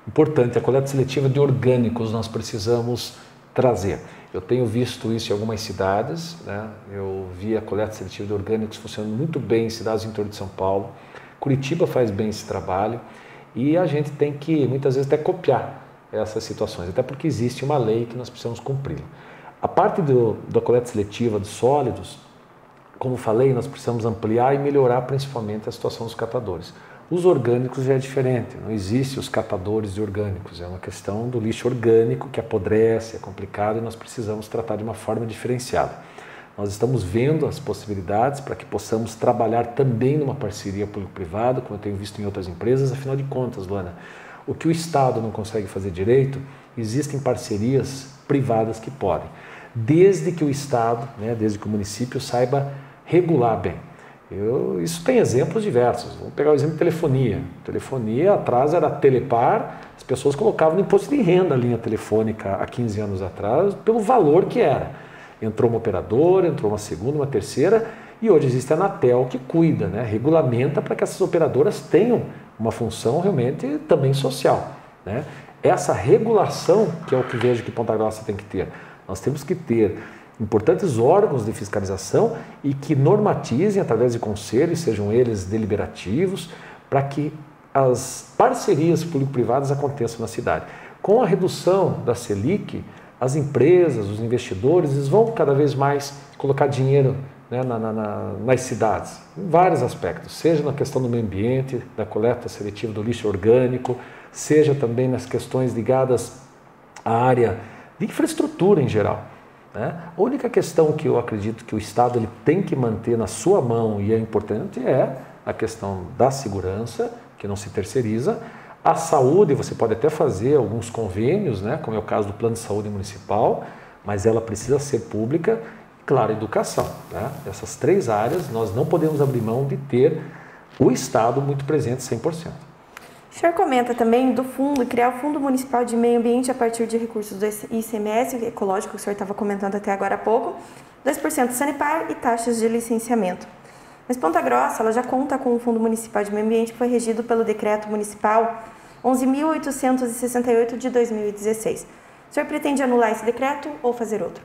Speaker 2: Importante, a coleta seletiva de orgânicos nós precisamos trazer. Eu tenho visto isso em algumas cidades, né? Eu vi a coleta seletiva de orgânicos funcionando muito bem em cidades do interior de São Paulo. Curitiba faz bem esse trabalho e a gente tem que, muitas vezes, até copiar essas situações, até porque existe uma lei que nós precisamos cumprir. A parte da coleta seletiva de sólidos, como falei, nós precisamos ampliar e melhorar principalmente a situação dos catadores. Os orgânicos já é diferente, não existe os catadores de orgânicos, é uma questão do lixo orgânico que apodrece, é complicado e nós precisamos tratar de uma forma diferenciada. Nós estamos vendo as possibilidades para que possamos trabalhar também numa parceria público-privada, como eu tenho visto em outras empresas, afinal de contas, Luana, o que o Estado não consegue fazer direito, existem parcerias privadas que podem, desde que o Estado, desde que o município saiba regular bem. Isso tem exemplos diversos. Vamos pegar o exemplo de telefonia. Telefonia, atrás era Telepar, as pessoas colocavam no imposto de renda a linha telefônica há 15 anos atrás, pelo valor que era. Entrou uma operadora, entrou uma segunda, uma terceira, e hoje existe a Anatel que cuida, né, regulamenta para que essas operadoras tenham uma função realmente também social, né? Essa regulação que é o que vejo que Ponta Grossa tem que ter. Nós temos que ter importantes órgãos de fiscalização e que normatizem através de conselhos, sejam eles deliberativos, para que as parcerias público-privadas aconteçam na cidade. Com a redução da Selic, as empresas, os investidores, eles vão cada vez mais colocar dinheiro, né, nas cidades, em vários aspectos, seja na questão do meio ambiente, da coleta seletiva do lixo orgânico, seja também nas questões ligadas à área de infraestrutura em geral, né? A única questão que eu acredito que o Estado ele tem que manter na sua mão e é importante é a questão da segurança, que não se terceiriza, a saúde, você pode até fazer alguns convênios, né, como é o caso do Plano de Saúde Municipal, mas ela precisa ser pública, e claro, a educação, né? Essas três áreas nós não podemos abrir mão de ter o Estado muito presente 100%.
Speaker 1: O senhor comenta também do fundo, criar o Fundo Municipal de Meio Ambiente a partir de recursos do ICMS ecológico, que o senhor estava comentando até agora há pouco, 2% Sanepar e taxas de licenciamento. Mas Ponta Grossa ela já conta com o Fundo Municipal de Meio Ambiente que foi regido pelo Decreto Municipal 11.868 de 2016. O senhor pretende anular esse decreto ou fazer outro?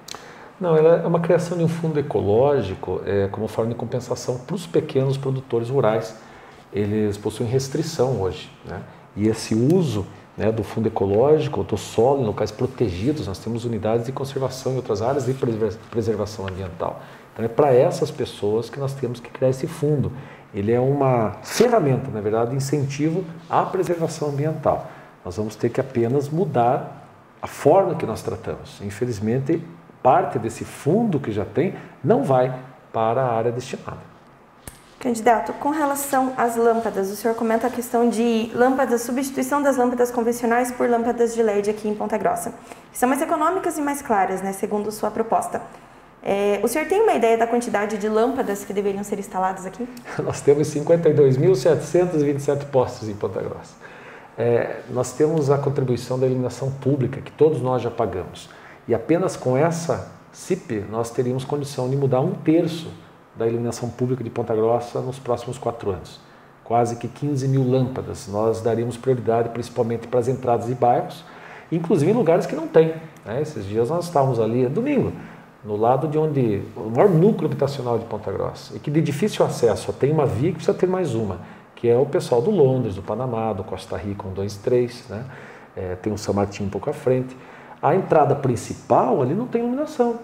Speaker 2: Não, ela é uma criação de um fundo ecológico como forma de compensação para os pequenos produtores rurais. Eles possuem restrição hoje, né? E esse uso, né, do fundo ecológico, do solo em locais protegidos, nós temos unidades de conservação em outras áreas de preservação ambiental. Então é para essas pessoas que nós temos que criar esse fundo. Ele é uma ferramenta, na verdade, de incentivo à preservação ambiental. Nós vamos ter que apenas mudar a forma que nós tratamos. Infelizmente, parte desse fundo que já tem não vai para a área destinada.
Speaker 1: Candidato, com relação às lâmpadas, o senhor comenta a questão de lâmpadas, substituição das lâmpadas convencionais por lâmpadas de LED aqui em Ponta Grossa, que são mais econômicas e mais claras, né, segundo sua proposta. O senhor tem uma ideia da quantidade de lâmpadas que deveriam ser instaladas aqui?
Speaker 2: Nós temos 52.727 postes em Ponta Grossa. Nós temos a contribuição da iluminação pública, que todos nós já pagamos. E apenas com essa CIP nós teríamos condição de mudar 1/3 da iluminação pública de Ponta Grossa nos próximos 4 anos. Quase que 15 mil lâmpadas. Nós daríamos prioridade principalmente para as entradas de bairros, inclusive em lugares que não tem, né? Esses dias nós estávamos ali, domingo, no lado de onde o maior núcleo habitacional de Ponta Grossa, e que de difícil acesso, só tem uma via que precisa ter mais uma, que é o pessoal do Londres, do Panamá, do Costa Rica, 1, 2, 3, né? Tem o São Martinho um pouco à frente. A entrada principal ali não tem iluminação.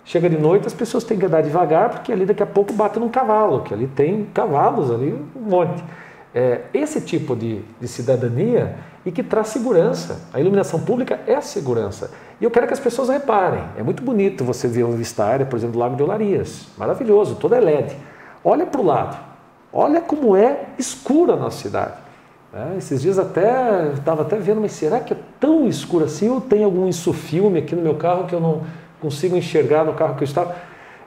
Speaker 2: Chega de noite, as pessoas têm que andar devagar, porque ali daqui a pouco bate num cavalo, que ali tem cavalos, ali um monte. Esse tipo de cidadania e que traz segurança. A iluminação pública é segurança. E eu quero que as pessoas reparem. É muito bonito você ver uma vista aérea, por exemplo, do Lago de Olarias. Maravilhoso, toda é LED. Olha para o lado. Olha como é escura a nossa cidade. Esses dias estava até vendo, mas será que é tão escuro assim? Ou tem algum insufilme aqui no meu carro que eu não consigo enxergar no carro que eu estava?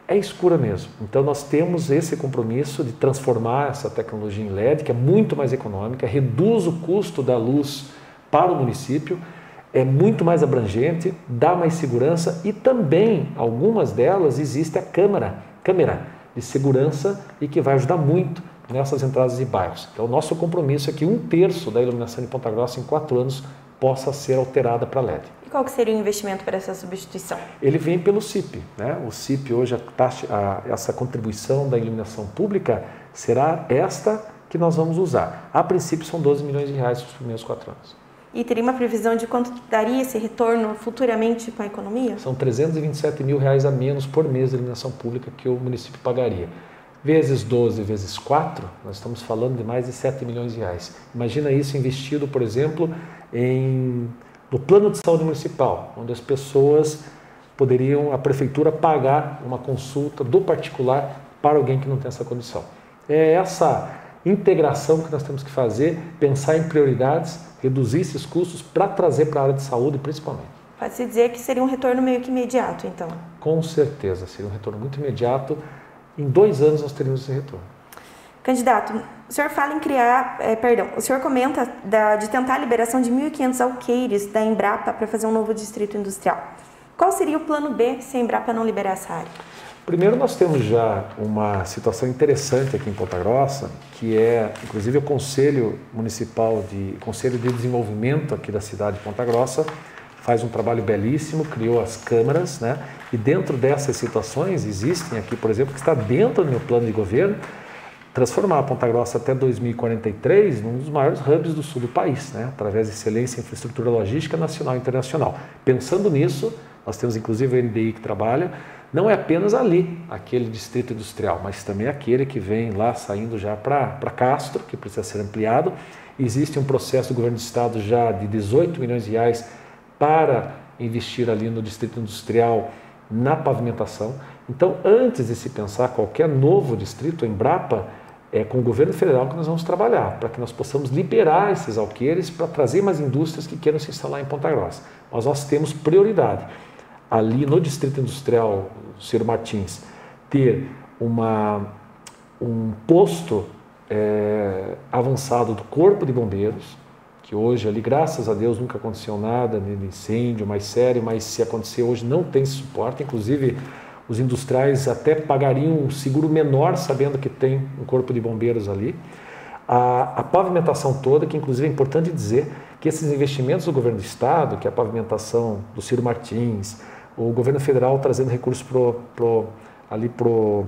Speaker 2: É escura mesmo. Então nós temos esse compromisso de transformar essa tecnologia em LED, que é muito mais econômica, reduz o custo da luz para o município, é muito mais abrangente, dá mais segurança e também, algumas delas, existe a câmera de segurança e que vai ajudar muito nessas entradas de bairros. Então o nosso compromisso é que 1/3 da iluminação de Ponta Grossa em 4 anos possa ser alterada para LED.
Speaker 1: E qual que seria o investimento para essa substituição?
Speaker 2: Ele vem pelo CIP, né? O CIP hoje, essa contribuição da iluminação pública será esta que nós vamos usar. A princípio são 12 milhões de reais nos primeiros 4 anos.
Speaker 1: E teria uma previsão de quanto daria esse retorno futuramente com a economia?
Speaker 2: São 327 mil reais a menos por mês de iluminação pública que o município pagaria. Vezes 12, vezes 4, nós estamos falando de mais de 7 milhões de reais. Imagina isso investido, por exemplo, no plano de saúde municipal, onde as pessoas poderiam, a prefeitura, pagar uma consulta do particular para alguém que não tem essa condição. É essa integração que nós temos que fazer, pensar em prioridades, reduzir esses custos para trazer para a área de saúde principalmente.
Speaker 1: Pode-se dizer que seria um retorno meio que imediato, então?
Speaker 2: Com certeza, seria um retorno muito imediato. Em 2 anos nós teríamos esse retorno.
Speaker 1: Candidato, o senhor fala em criar, o senhor comenta de tentar a liberação de 1.500 alqueires da Embrapa para fazer um novo distrito industrial. Qual seria o plano B se a Embrapa não liberar essa área?
Speaker 2: Primeiro, nós temos já uma situação interessante aqui em Ponta Grossa, que é, inclusive, o Conselho de Desenvolvimento aqui da cidade de Ponta Grossa faz um trabalho belíssimo, criou as câmaras, né? E dentro dessas situações existem aqui, por exemplo, que está dentro do meu plano de governo, transformar a Ponta Grossa até 2043 num dos maiores hubs do sul do país, né? Através de excelência em infraestrutura logística nacional e internacional. Pensando nisso, nós temos inclusive o NDI que trabalha, não é apenas ali, aquele distrito industrial, mas também aquele que vem lá saindo já para Castro, que precisa ser ampliado. Existe um processo do governo do estado já de 18 milhões de reais para investir ali no distrito industrial na pavimentação. Então, antes de se pensar qualquer novo distrito, a Embrapa, é com o governo federal que nós vamos trabalhar, para que nós possamos liberar esses alqueires para trazer mais indústrias que queiram se instalar em Ponta Grossa. Mas nós temos prioridade. Ali no Distrito Industrial Ciro Martins, ter um posto avançado do Corpo de Bombeiros, que hoje ali, graças a Deus, nunca aconteceu nada de incêndio mais sério, mas se acontecer hoje não tem suporte, inclusive os industriais até pagariam um seguro menor sabendo que tem um Corpo de Bombeiros ali. A pavimentação toda, que inclusive é importante dizer que esses investimentos do governo do estado, que é a pavimentação do Ciro Martins, o governo federal trazendo recursos ali para o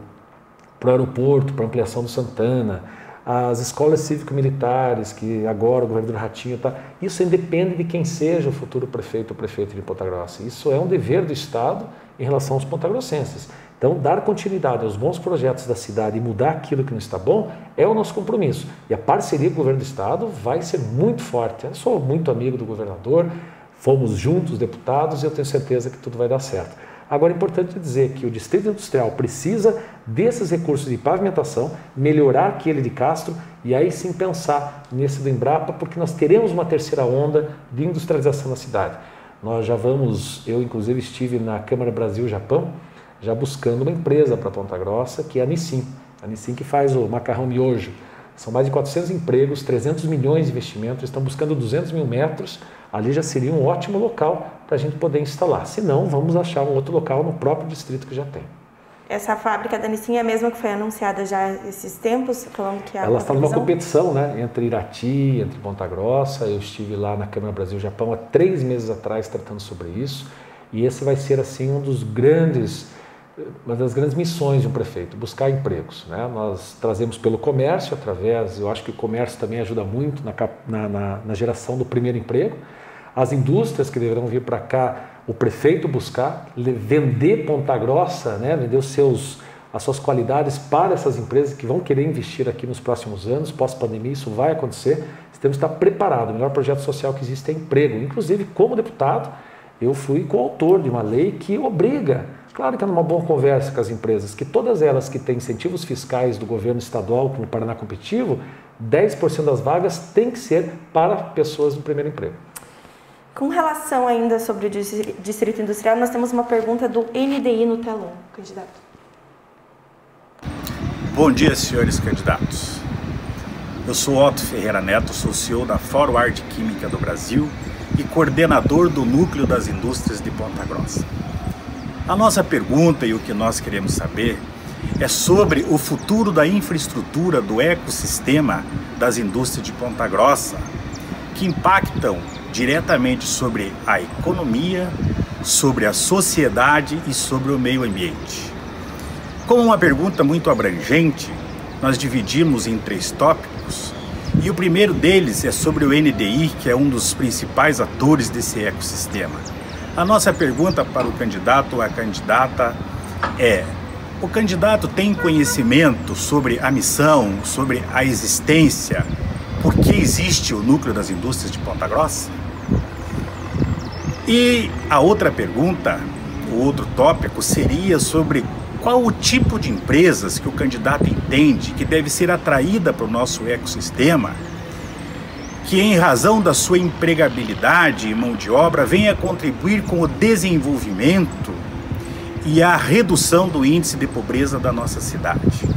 Speaker 2: aeroporto, para a ampliação do Santana, as escolas cívico-militares, que agora o governador Ratinho está... Isso independe de quem seja o futuro prefeito ou prefeita de Ponta Grossa. Isso é um dever do Estado em relação aos pontagrossenses. Então, dar continuidade aos bons projetos da cidade e mudar aquilo que não está bom é o nosso compromisso. E a parceria com o governo do Estado vai ser muito forte. Eu sou muito amigo do governador, fomos juntos deputados e eu tenho certeza que tudo vai dar certo. Agora é importante dizer que o Distrito Industrial precisa desses recursos de pavimentação, melhorar aquele de Castro e aí sim pensar nesse do Embrapa, porque nós teremos uma terceira onda de industrialização na cidade. Nós já eu inclusive estive na Câmara Brasil-Japão, já buscando uma empresa para Ponta Grossa, que é a Nissin. A Nissin que faz o macarrão miojo. São mais de 400 empregos, 300 milhões de investimentos, estão buscando 200 mil metros. Ali já seria um ótimo local para a gente poder instalar. Se não, vamos achar um outro local no próprio distrito que já tem.
Speaker 1: Essa fábrica da Nissin é a mesma que foi anunciada já esses tempos? Falando que
Speaker 2: ela está numa competição, né, entre Irati, entre Ponta Grossa. Eu estive lá na Câmara Brasil-Japão há 3 meses atrás tratando sobre isso. E esse vai ser assim uma das grandes missões de um prefeito, buscar empregos, né? Nós trazemos pelo comércio, eu acho que o comércio também ajuda muito na geração do primeiro emprego. As indústrias que deverão vir para cá, o prefeito buscar, vender Ponta Grossa, né? Vender as suas qualidades para essas empresas que vão querer investir aqui nos próximos anos, pós-pandemia, isso vai acontecer. Temos que estar preparados. O melhor projeto social que existe é emprego. Inclusive, como deputado, eu fui coautor de uma lei que obriga, claro que é numa boa conversa com as empresas, que todas elas que têm incentivos fiscais do governo estadual, como o Paraná Competitivo, 10% das vagas tem que ser para pessoas do primeiro emprego.
Speaker 1: Com relação ainda sobre o Distrito Industrial, nós temos uma pergunta do NDI no telão, candidato.
Speaker 5: Bom dia, senhores candidatos. Eu sou Otto Ferreira Neto, sou CEO da Forward Química do Brasil e coordenador do Núcleo das Indústrias de Ponta Grossa. A nossa pergunta e o que nós queremos saber é sobre o futuro da infraestrutura do ecossistema das indústrias de Ponta Grossa, que impactam diretamente sobre a economia, sobre a sociedade e sobre o meio ambiente. Como uma pergunta muito abrangente, nós dividimos em 3 tópicos, e o primeiro deles é sobre o NDI, que é um dos principais atores desse ecossistema. A nossa pergunta para o candidato ou a candidata é: o candidato tem conhecimento sobre a missão, sobre a existência, por que existe o Núcleo das Indústrias de Ponta Grossa? E a outra pergunta, o outro tópico, seria sobre qual o tipo de empresas que o candidato entende que deve ser atraída para o nosso ecossistema, que em razão da sua empregabilidade e mão de obra venha contribuir com o desenvolvimento e a redução do índice de pobreza da nossa cidade.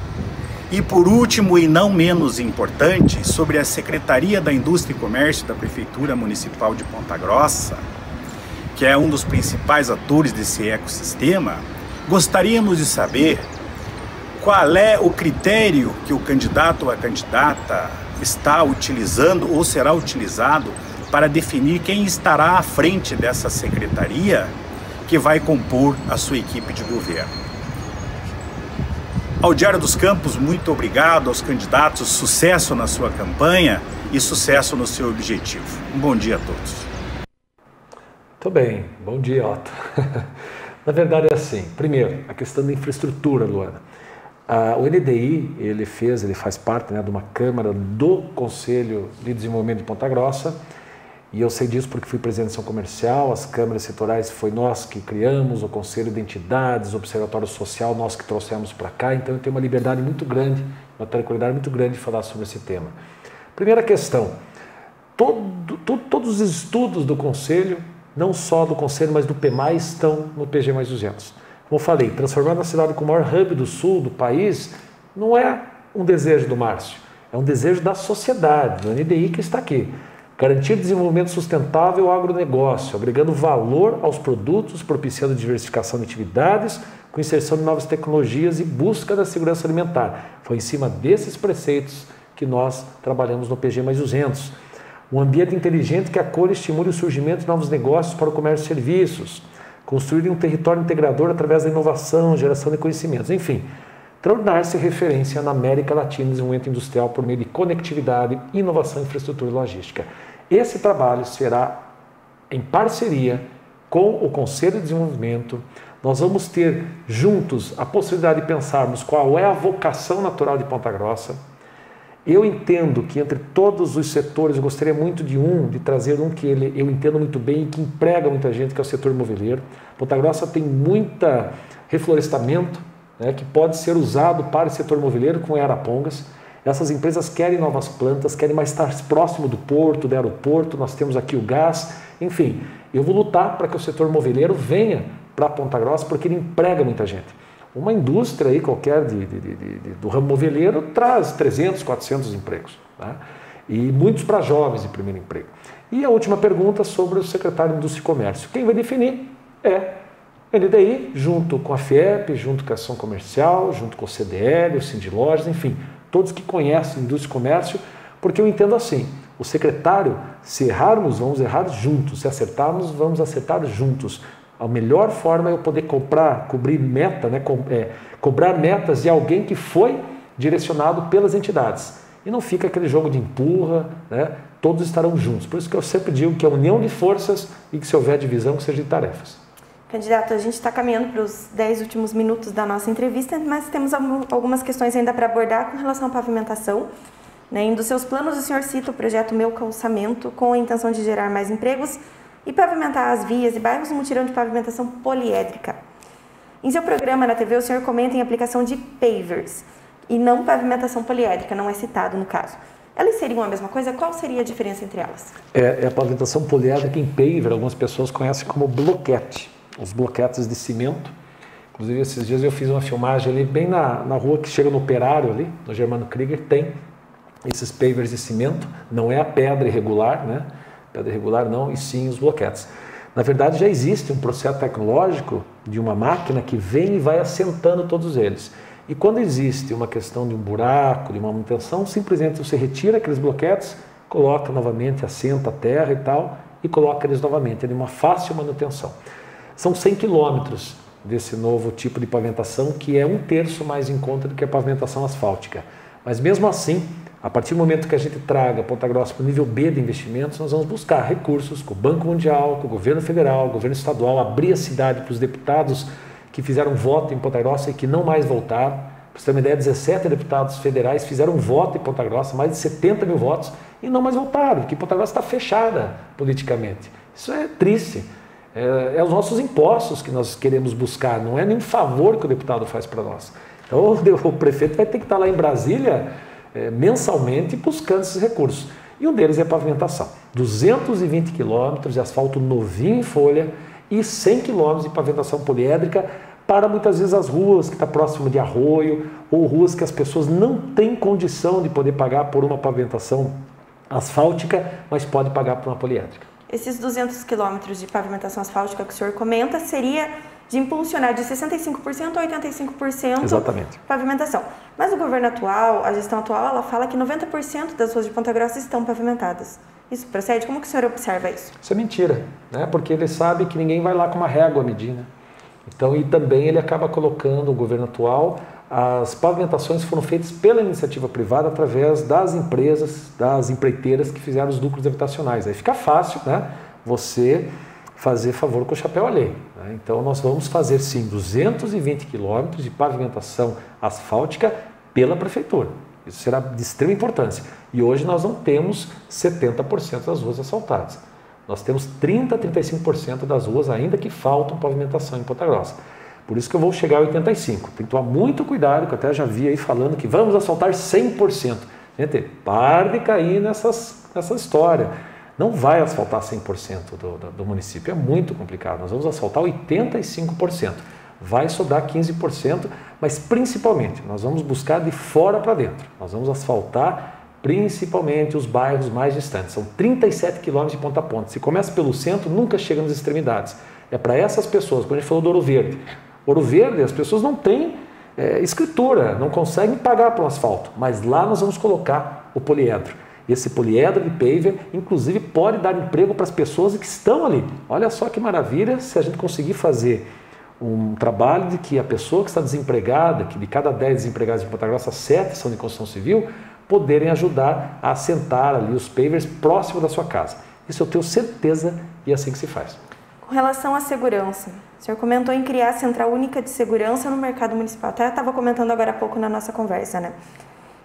Speaker 5: E por último e não menos importante, sobre a Secretaria da Indústria e Comércio da Prefeitura Municipal de Ponta Grossa, que é um dos principais atores desse ecossistema, gostaríamos de saber qual é o critério que o candidato ou a candidata está utilizando ou será utilizado para definir quem estará à frente dessa secretaria que vai compor a sua equipe de governo. Ao Diário dos Campos, muito obrigado aos candidatos, sucesso na sua campanha e sucesso no seu objetivo. Um bom dia a todos.
Speaker 2: Muito bem, bom dia, Otto. Na verdade é assim, primeiro, a questão da infraestrutura, Luana. O NDI, ele faz parte, né, de uma Câmara do Conselho de Desenvolvimento de Ponta Grossa, e eu sei disso porque fui presidente de ação comercial, as câmaras setoriais foi nós que criamos, o Conselho de Entidades, o Observatório Social, nós que trouxemos para cá, então eu tenho uma liberdade muito grande, uma tranquilidade muito grande de falar sobre esse tema. Primeira questão, todos os estudos do Conselho, não só do Conselho, mas do PMAI, estão no PG mais 200. Como eu falei, transformar a cidade como o maior hub do sul do país não é um desejo do Márcio, é um desejo da sociedade, do NDI que está aqui. Garantir desenvolvimento sustentável ao agronegócio, agregando valor aos produtos, propiciando diversificação de atividades, com inserção de novas tecnologias e busca da segurança alimentar. Foi em cima desses preceitos que nós trabalhamos no PG mais 200. Um ambiente inteligente que acolhe e estimule o surgimento de novos negócios para o comércio e serviços. Construir um território integrador através da inovação, geração de conhecimentos. Enfim, tornar-se referência na América Latina em desenvolvimento industrial por meio de conectividade, inovação, infraestrutura e logística. Esse trabalho será em parceria com o Conselho de Desenvolvimento. Nós vamos ter juntos a possibilidade de pensarmos qual é a vocação natural de Ponta Grossa. Eu entendo que entre todos os setores, eu gostaria muito de trazer um que eu entendo muito bem e que emprega muita gente, que é o setor moveleiro. Ponta Grossa tem muita reflorestamento, né, que pode ser usado para o setor moveleiro com Arapongas. Essas empresas querem novas plantas, querem mais estar próximo do porto, do aeroporto, nós temos aqui o gás, enfim. Eu vou lutar para que o setor moveleiro venha para Ponta Grossa, porque ele emprega muita gente. Uma indústria aí qualquer do ramo moveleiro traz 300, 400 empregos, né? E muitos para jovens de primeiro emprego. E a última pergunta sobre o secretário de Indústria e Comércio. Quem vai definir é o NDI, junto com a FIEP, junto com a Ação Comercial, junto com o CDL, o Sindilojas, enfim, todos que conhecem indústria e comércio, porque eu entendo assim, o secretário, se errarmos, vamos errar juntos, se acertarmos, vamos acertar juntos. A melhor forma é eu poder cobrir meta, né, cobrar metas de alguém que foi direcionado pelas entidades. E não fica aquele jogo de empurra, né, todos estarão juntos. Por isso que eu sempre digo que é união de forças e que se houver divisão, que seja de tarefas.
Speaker 1: Candidato, a gente está caminhando para os 10 últimos minutos da nossa entrevista, mas temos algumas questões ainda para abordar com relação à pavimentação. Em dos seus planos, o senhor cita o projeto Meu Calçamento, com a intenção de gerar mais empregos e pavimentar as vias e bairros no mutirão de pavimentação poliédrica. Em seu programa na TV, o senhor comenta em aplicação de pavers e não pavimentação poliédrica, não é citado no caso. Elas seriam a mesma coisa? Qual seria a diferença entre elas?
Speaker 2: É a pavimentação poliédrica em paver, algumas pessoas conhecem como bloquete. Os bloquetes de cimento. Inclusive, esses dias eu fiz uma filmagem ali, bem na rua que chega no Operário, ali, no Germano Krieger, tem esses pavers de cimento. Não é a pedra irregular, né? Pedra irregular não, e sim os bloquetes. Na verdade, já existe um processo tecnológico de uma máquina que vem e vai assentando todos eles. E quando existe uma questão de um buraco, de uma manutenção, simplesmente você retira aqueles bloquetes, coloca novamente, assenta a terra e tal, e coloca eles novamente. É de uma fácil manutenção. São 100 quilômetros desse novo tipo de pavimentação, que é 1/3 mais em conta do que a pavimentação asfáltica. Mas mesmo assim, a partir do momento que a gente traga Ponta Grossa para o nível B de investimentos, nós vamos buscar recursos com o Banco Mundial, com o governo federal, o governo estadual, abrir a cidade para os deputados que fizeram voto em Ponta Grossa e que não mais voltaram. Para você ter uma ideia, 17 deputados federais fizeram voto em Ponta Grossa, mais de 70 mil votos, e não mais voltaram, porque Ponta Grossa está fechada politicamente. Isso é triste. É os nossos impostos que nós queremos buscar, não é nenhum favor que o deputado faz para nós. Então o prefeito vai ter que estar lá em Brasília mensalmente buscando esses recursos. E um deles é a pavimentação. 220 quilômetros de asfalto novinho em folha e 100 quilômetros de pavimentação poliédrica para muitas vezes as ruas que estão próximo de arroio, ou ruas que as pessoas não têm condição de poder pagar por uma pavimentação asfáltica, mas pode pagar por uma poliédrica.
Speaker 1: Esses 200 quilômetros de pavimentação asfáltica que o senhor comenta seria de impulsionar de 65% a 85%
Speaker 2: Exatamente.
Speaker 1: Pavimentação. Mas o governo atual, a gestão atual, ela fala que 90% das ruas de Ponta Grossa estão pavimentadas. Isso procede? Como que o senhor observa isso?
Speaker 2: Isso é mentira, né? Porque ele sabe que ninguém vai lá com uma régua medir, né? Então, e também ele acaba colocando, o governo atual, as pavimentações foram feitas pela iniciativa privada através das empresas, das empreiteiras que fizeram os lucros habitacionais. Aí fica fácil, né, você fazer favor com o chapéu alheio, né? Então nós vamos fazer sim 220 quilômetros de pavimentação asfáltica pela prefeitura. Isso será de extrema importância. E hoje nós não temos 70% das ruas asfaltadas. Nós temos 30% a 35% das ruas ainda que faltam pavimentação em Ponta Grossa. Por isso que eu vou chegar a 85%. Tem que tomar muito cuidado, que eu até já vi aí falando que vamos asfaltar 100%. Gente, pare de cair nessa história. Não vai asfaltar 100% do município, é muito complicado. Nós vamos asfaltar 85%. Vai sobrar 15%, mas principalmente nós vamos buscar de fora para dentro. Nós vamos asfaltar principalmente os bairros mais distantes. São 37 quilômetros de ponta a ponta. Se começa pelo centro, nunca chega nas extremidades. É para essas pessoas, quando a gente falou do Ouro Verde. Ouro Verde, as pessoas não têm escritura, não conseguem pagar para o asfalto, mas lá nós vamos colocar o poliedro. Esse poliedro de paver, inclusive, pode dar emprego para as pessoas que estão ali. Olha só que maravilha se a gente conseguir fazer um trabalho de que a pessoa que está desempregada, que de cada 10 desempregados de Ponta Grossa, 7 são de construção civil, poderem ajudar a assentar ali os pavers próximo da sua casa. Isso eu tenho certeza e é assim que se faz.
Speaker 1: Com relação à segurança, o senhor comentou em criar a Central Única de Segurança no mercado municipal. Até estava comentando agora há pouco na nossa conversa, né?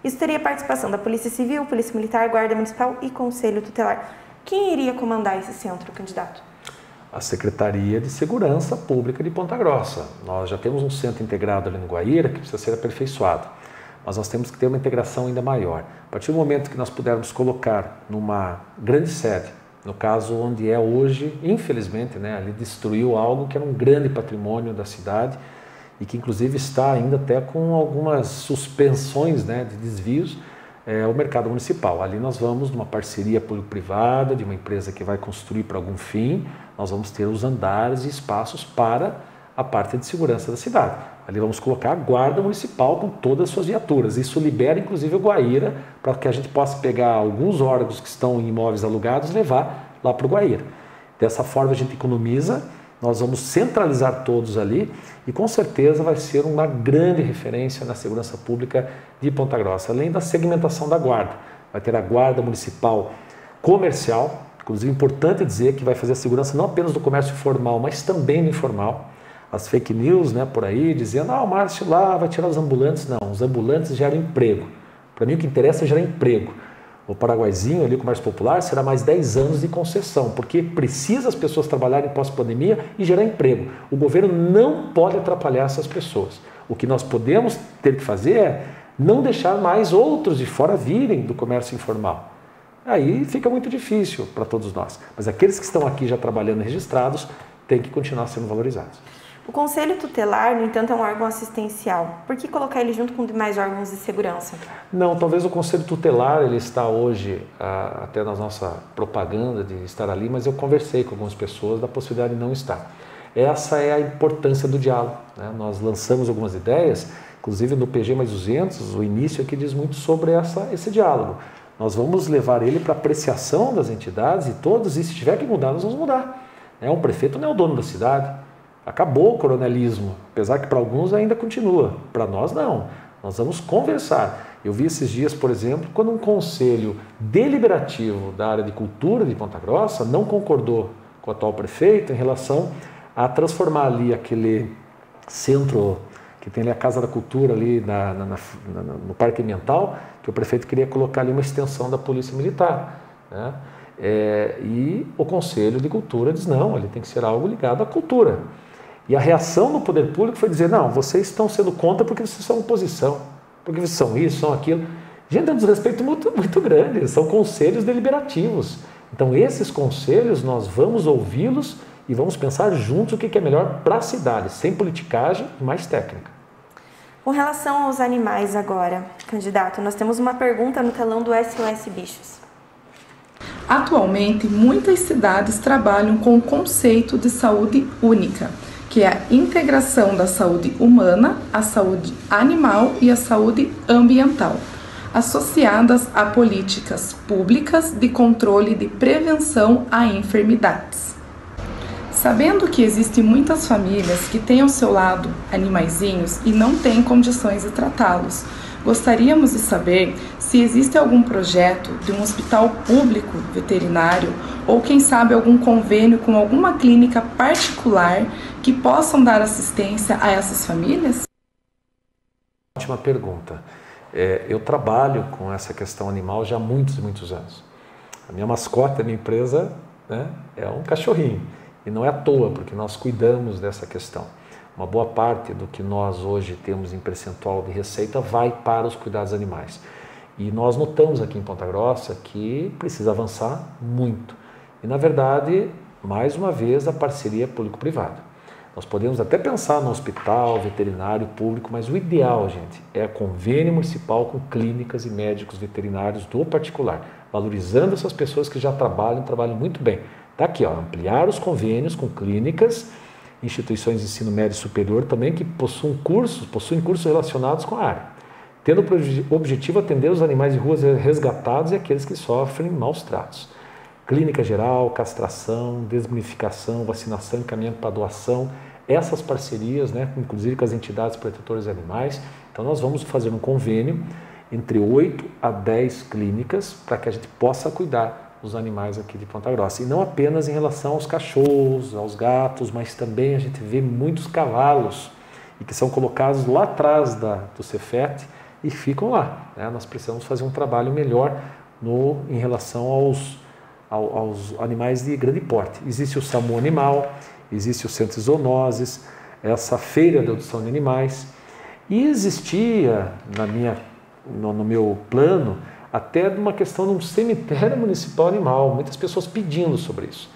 Speaker 1: Isso teria participação da Polícia Civil, Polícia Militar, Guarda Municipal e Conselho Tutelar. Quem iria comandar esse centro, candidato?
Speaker 2: A Secretaria de Segurança Pública de Ponta Grossa. Nós já temos um centro integrado ali no Guaíra que precisa ser aperfeiçoado, mas nós temos que ter uma integração ainda maior. A partir do momento que nós pudermos colocar numa grande sede, no caso onde é hoje, infelizmente, né, ali destruiu algo que era um grande patrimônio da cidade e que inclusive está ainda até com algumas suspensões, né, de desvios, o mercado municipal. Ali nós vamos, numa parceria público-privada, de uma empresa que vai construir para algum fim, nós vamos ter os andares e espaços para a parte de segurança da cidade. Ali vamos colocar a guarda municipal com todas as suas viaturas. Isso libera inclusive o Guaíra para que a gente possa pegar alguns órgãos que estão em imóveis alugados e levar lá para o Guaíra. Dessa forma a gente economiza, nós vamos centralizar todos ali e com certeza vai ser uma grande referência na segurança pública de Ponta Grossa. Além da segmentação da guarda, vai ter a guarda municipal comercial, inclusive é importante dizer que vai fazer a segurança não apenas do comércio formal, mas também do informal. As fake news, né, por aí, dizendo, o Márcio lá vai tirar os ambulantes. Não, os ambulantes geram emprego. Para mim o que interessa é gerar emprego. O Paraguaizinho, ali, o comércio popular, será mais 10 anos de concessão, porque precisa as pessoas trabalharem pós-pandemia e gerar emprego. O governo não pode atrapalhar essas pessoas. O que nós podemos ter que fazer é não deixar mais outros de fora virem do comércio informal. Aí fica muito difícil para todos nós. Mas aqueles que estão aqui já trabalhando registrados têm que continuar sendo valorizados.
Speaker 1: O Conselho Tutelar, no entanto, é um órgão assistencial. Por que colocar ele junto com demais órgãos de segurança? Não,
Speaker 2: talvez o Conselho Tutelar, ele está hoje, até na nossa propaganda de estar ali, mas eu conversei com algumas pessoas da possibilidade de não estar. Essa é a importância do diálogo, né? Nós lançamos algumas ideias, inclusive no PG mais 200, o início aqui diz muito sobre esse diálogo. Nós vamos levar ele para apreciação das entidades e todos, e se tiver que mudar, nós vamos mudar. Um prefeito não é o dono da cidade. Acabou o coronelismo, apesar que para alguns ainda continua, para nós não. Nós vamos conversar. Eu vi esses dias, por exemplo, quando um conselho deliberativo da área de cultura de Ponta Grossa não concordou com o atual prefeito em relação a transformar ali aquele centro que tem ali a Casa da Cultura ali no Parque Ambiental, que o prefeito queria colocar ali uma extensão da Polícia Militar, né? E o Conselho de Cultura diz, não, ele tem que ser algo ligado à cultura. E a reação do poder público foi dizer, não, vocês estão sendo contra porque vocês são oposição, porque vocês são isso, são aquilo. Gente, é um desrespeito muito, muito grande, são conselhos deliberativos. Então esses conselhos nós vamos ouvi-los e vamos pensar juntos o que é melhor para a cidade, sem politicagem e mais técnica.
Speaker 1: Com relação aos animais agora, candidato, nós temos uma pergunta no telão do SOS Bichos.
Speaker 6: Atualmente, muitas cidades trabalham com o conceito de saúde única, que é a integração da saúde humana, a saúde animal e a saúde ambiental, associadas a políticas públicas de controle de prevenção a enfermidades. Sabendo que existem muitas famílias que têm ao seu lado animaizinhos e não têm condições de tratá-los, gostaríamos de saber se existe algum projeto de um hospital público veterinário ou, quem sabe, algum convênio com alguma clínica particular que possam dar assistência a essas famílias?
Speaker 2: Ótima pergunta. Eu trabalho com essa questão animal já há muitos e muitos anos. A minha mascote da minha empresa, né, é um cachorrinho. E não é à toa, porque nós cuidamos dessa questão. Uma boa parte do que nós hoje temos em percentual de receita vai para os cuidados animais. E nós notamos aqui em Ponta Grossa que precisa avançar muito. E, na verdade, mais uma vez, a parceria público-privada. Nós podemos até pensar no hospital, veterinário, público, mas o ideal, gente, é convênio municipal com clínicas e médicos veterinários do particular, valorizando essas pessoas que já trabalham muito bem. Está aqui, ó, ampliar os convênios com clínicas, instituições de ensino médio e superior também que possuem cursos relacionados com a área, tendo por objetivo atender os animais de rua resgatados e aqueles que sofrem maus tratos. Clínica geral, castração, desminificação, vacinação, encaminhamento para doação, essas parcerias, né, inclusive com as entidades protetoras de animais. Então nós vamos fazer um convênio entre 8 a 10 clínicas para que a gente possa cuidar os animais aqui de Ponta Grossa. E não apenas em relação aos cachorros, aos gatos, mas também a gente vê muitos cavalos e que são colocados lá atrás do Cefet e ficam lá, né? Nós precisamos fazer um trabalho melhor em relação aos animais de grande porte. Existe o SAMU animal, existe o Centro de Zoonoses, essa feira de adoção de animais. E existia no meu plano até uma questão de um cemitério municipal animal, muitas pessoas pedindo sobre isso.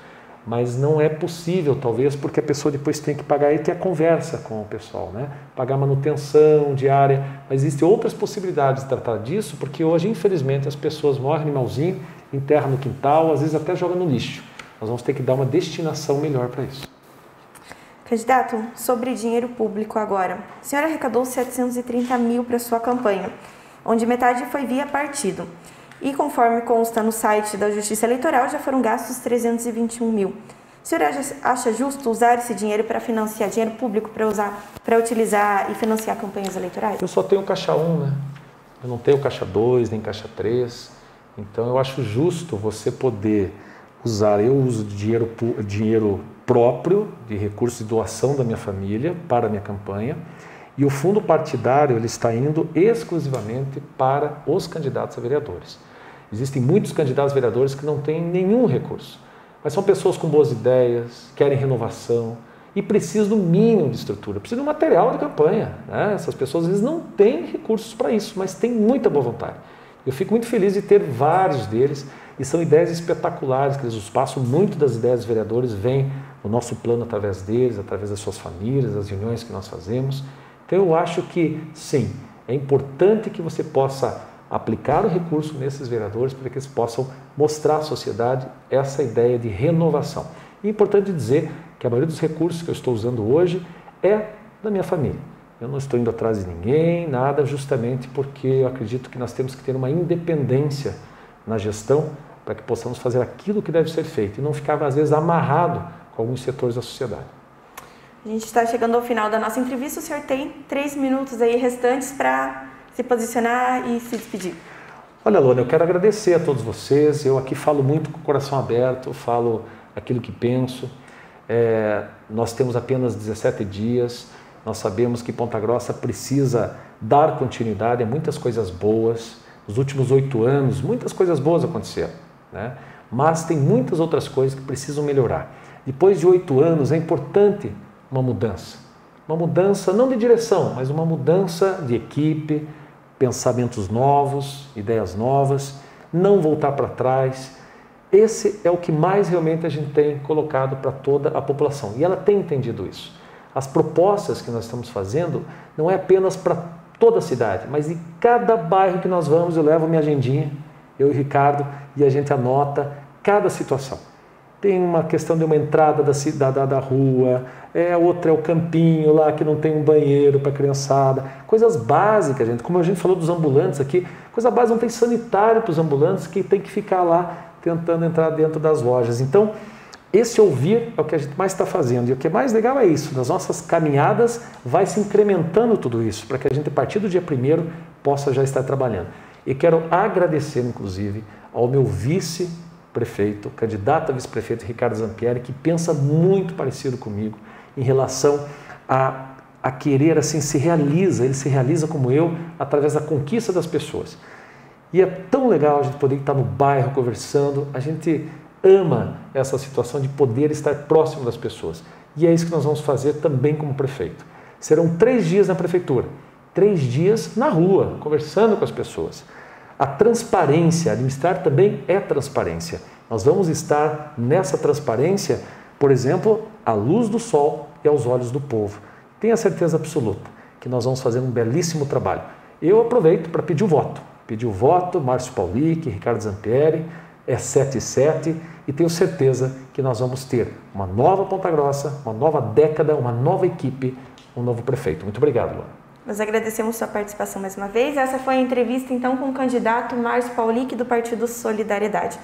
Speaker 2: Mas não é possível, talvez, porque a pessoa depois tem que pagar e ter a conversa com o pessoal, né? Pagar manutenção diária, mas existem outras possibilidades de tratar disso, porque hoje, infelizmente, as pessoas morrem animalzinho, enterram no quintal, às vezes até jogam no lixo. Nós vamos ter que dar uma destinação melhor para isso.
Speaker 1: Candidato, sobre dinheiro público agora. A senhora arrecadou 730 mil para sua campanha, onde metade foi via partido. E conforme consta no site da Justiça Eleitoral, já foram gastos 321 mil. A senhora acha justo usar esse dinheiro para financiar, dinheiro público para utilizar e financiar campanhas eleitorais?
Speaker 2: Eu só tenho caixa 1, né? Eu não tenho caixa 2, nem caixa 3. Então eu acho justo você poder usar, eu uso dinheiro próprio, de recursos de doação da minha família para a minha campanha. E o fundo partidário ele está indo exclusivamente para os candidatos a vereadores. Existem muitos candidatos a vereadores que não têm nenhum recurso, mas são pessoas com boas ideias, querem renovação e precisam do mínimo de estrutura, precisam de material de campanha, né? Essas pessoas às vezes não têm recursos para isso, mas têm muita boa vontade. Eu fico muito feliz de ter vários deles e são ideias espetaculares, que eles passam muito das ideias dos vereadores, vêm no nosso plano através deles, através das suas famílias, das reuniões que nós fazemos. Então eu acho que sim, é importante que você possa aplicar o recurso nesses vereadores para que eles possam mostrar à sociedade essa ideia de renovação. E é importante dizer que a maioria dos recursos que eu estou usando hoje é da minha família. Eu não estou indo atrás de ninguém, nada, justamente porque eu acredito que nós temos que ter uma independência na gestão para que possamos fazer aquilo que deve ser feito e não ficar, às vezes, amarrado com alguns setores da sociedade.
Speaker 1: A gente está chegando ao final da nossa entrevista. O senhor tem 3 minutos aí restantes para se posicionar e se despedir.
Speaker 2: Olha, Luana, eu quero agradecer a todos vocês. Eu aqui falo muito com o coração aberto, falo aquilo que penso. Nós temos apenas 17 dias. Nós sabemos que Ponta Grossa precisa dar continuidade a muitas coisas boas. Nos últimos 8 anos, muitas coisas boas aconteceram, né? Mas tem muitas outras coisas que precisam melhorar. Depois de 8 anos, é importante uma mudança não de direção, mas uma mudança de equipe, pensamentos novos, ideias novas, não voltar para trás. esse é o que mais realmente a gente tem colocado para toda a população. E ela tem entendido isso. As propostas que nós estamos fazendo não é apenas para toda a cidade, mas em cada bairro que nós vamos, eu levo minha agendinha, eu e o Ricardo, e a gente anota cada situação. Tem uma questão de uma entrada da rua, outra é o campinho lá que não tem um banheiro para a criançada. Coisas básicas, gente. Como a gente falou dos ambulantes aqui, coisa básica, não tem sanitário para os ambulantes que tem que ficar lá tentando entrar dentro das lojas. Então, esse ouvir é o que a gente mais está fazendo. E o que é mais legal é isso. Nas nossas caminhadas vai se incrementando tudo isso, para que a gente, a partir do dia 1º, possa já estar trabalhando. E quero agradecer, inclusive, ao meu vice-prefeito, candidato a vice-prefeito Ricardo Zampieri, que pensa muito parecido comigo em relação a querer, assim, ele se realiza como eu, através da conquista das pessoas. E é tão legal a gente poder estar no bairro conversando, a gente ama essa situação de poder estar próximo das pessoas. E é isso que nós vamos fazer também como prefeito. Serão 3 dias na prefeitura, 3 dias na rua, conversando com as pessoas. A transparência, administrar também é transparência. Nós vamos estar nessa transparência, por exemplo, à luz do sol e aos olhos do povo. Tenha certeza absoluta que nós vamos fazer um belíssimo trabalho. Eu aproveito para pedir o voto. Pedir o voto, Márcio Paulic, Ricardo Zampieri, é 7-7, e tenho certeza que nós vamos ter uma nova Ponta Grossa, uma nova década, uma nova equipe, um novo prefeito. Muito obrigado, Luana.
Speaker 1: Nós agradecemos sua participação mais uma vez. Essa foi a entrevista, então, com o candidato Márcio Paulic, do Partido Solidariedade.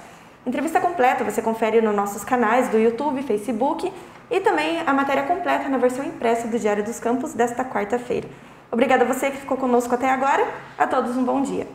Speaker 1: Entrevista completa você confere nos nossos canais do YouTube, Facebook e também a matéria completa na versão impressa do Diário dos Campos desta quarta-feira. Obrigada a você que ficou conosco até agora. A todos um bom dia.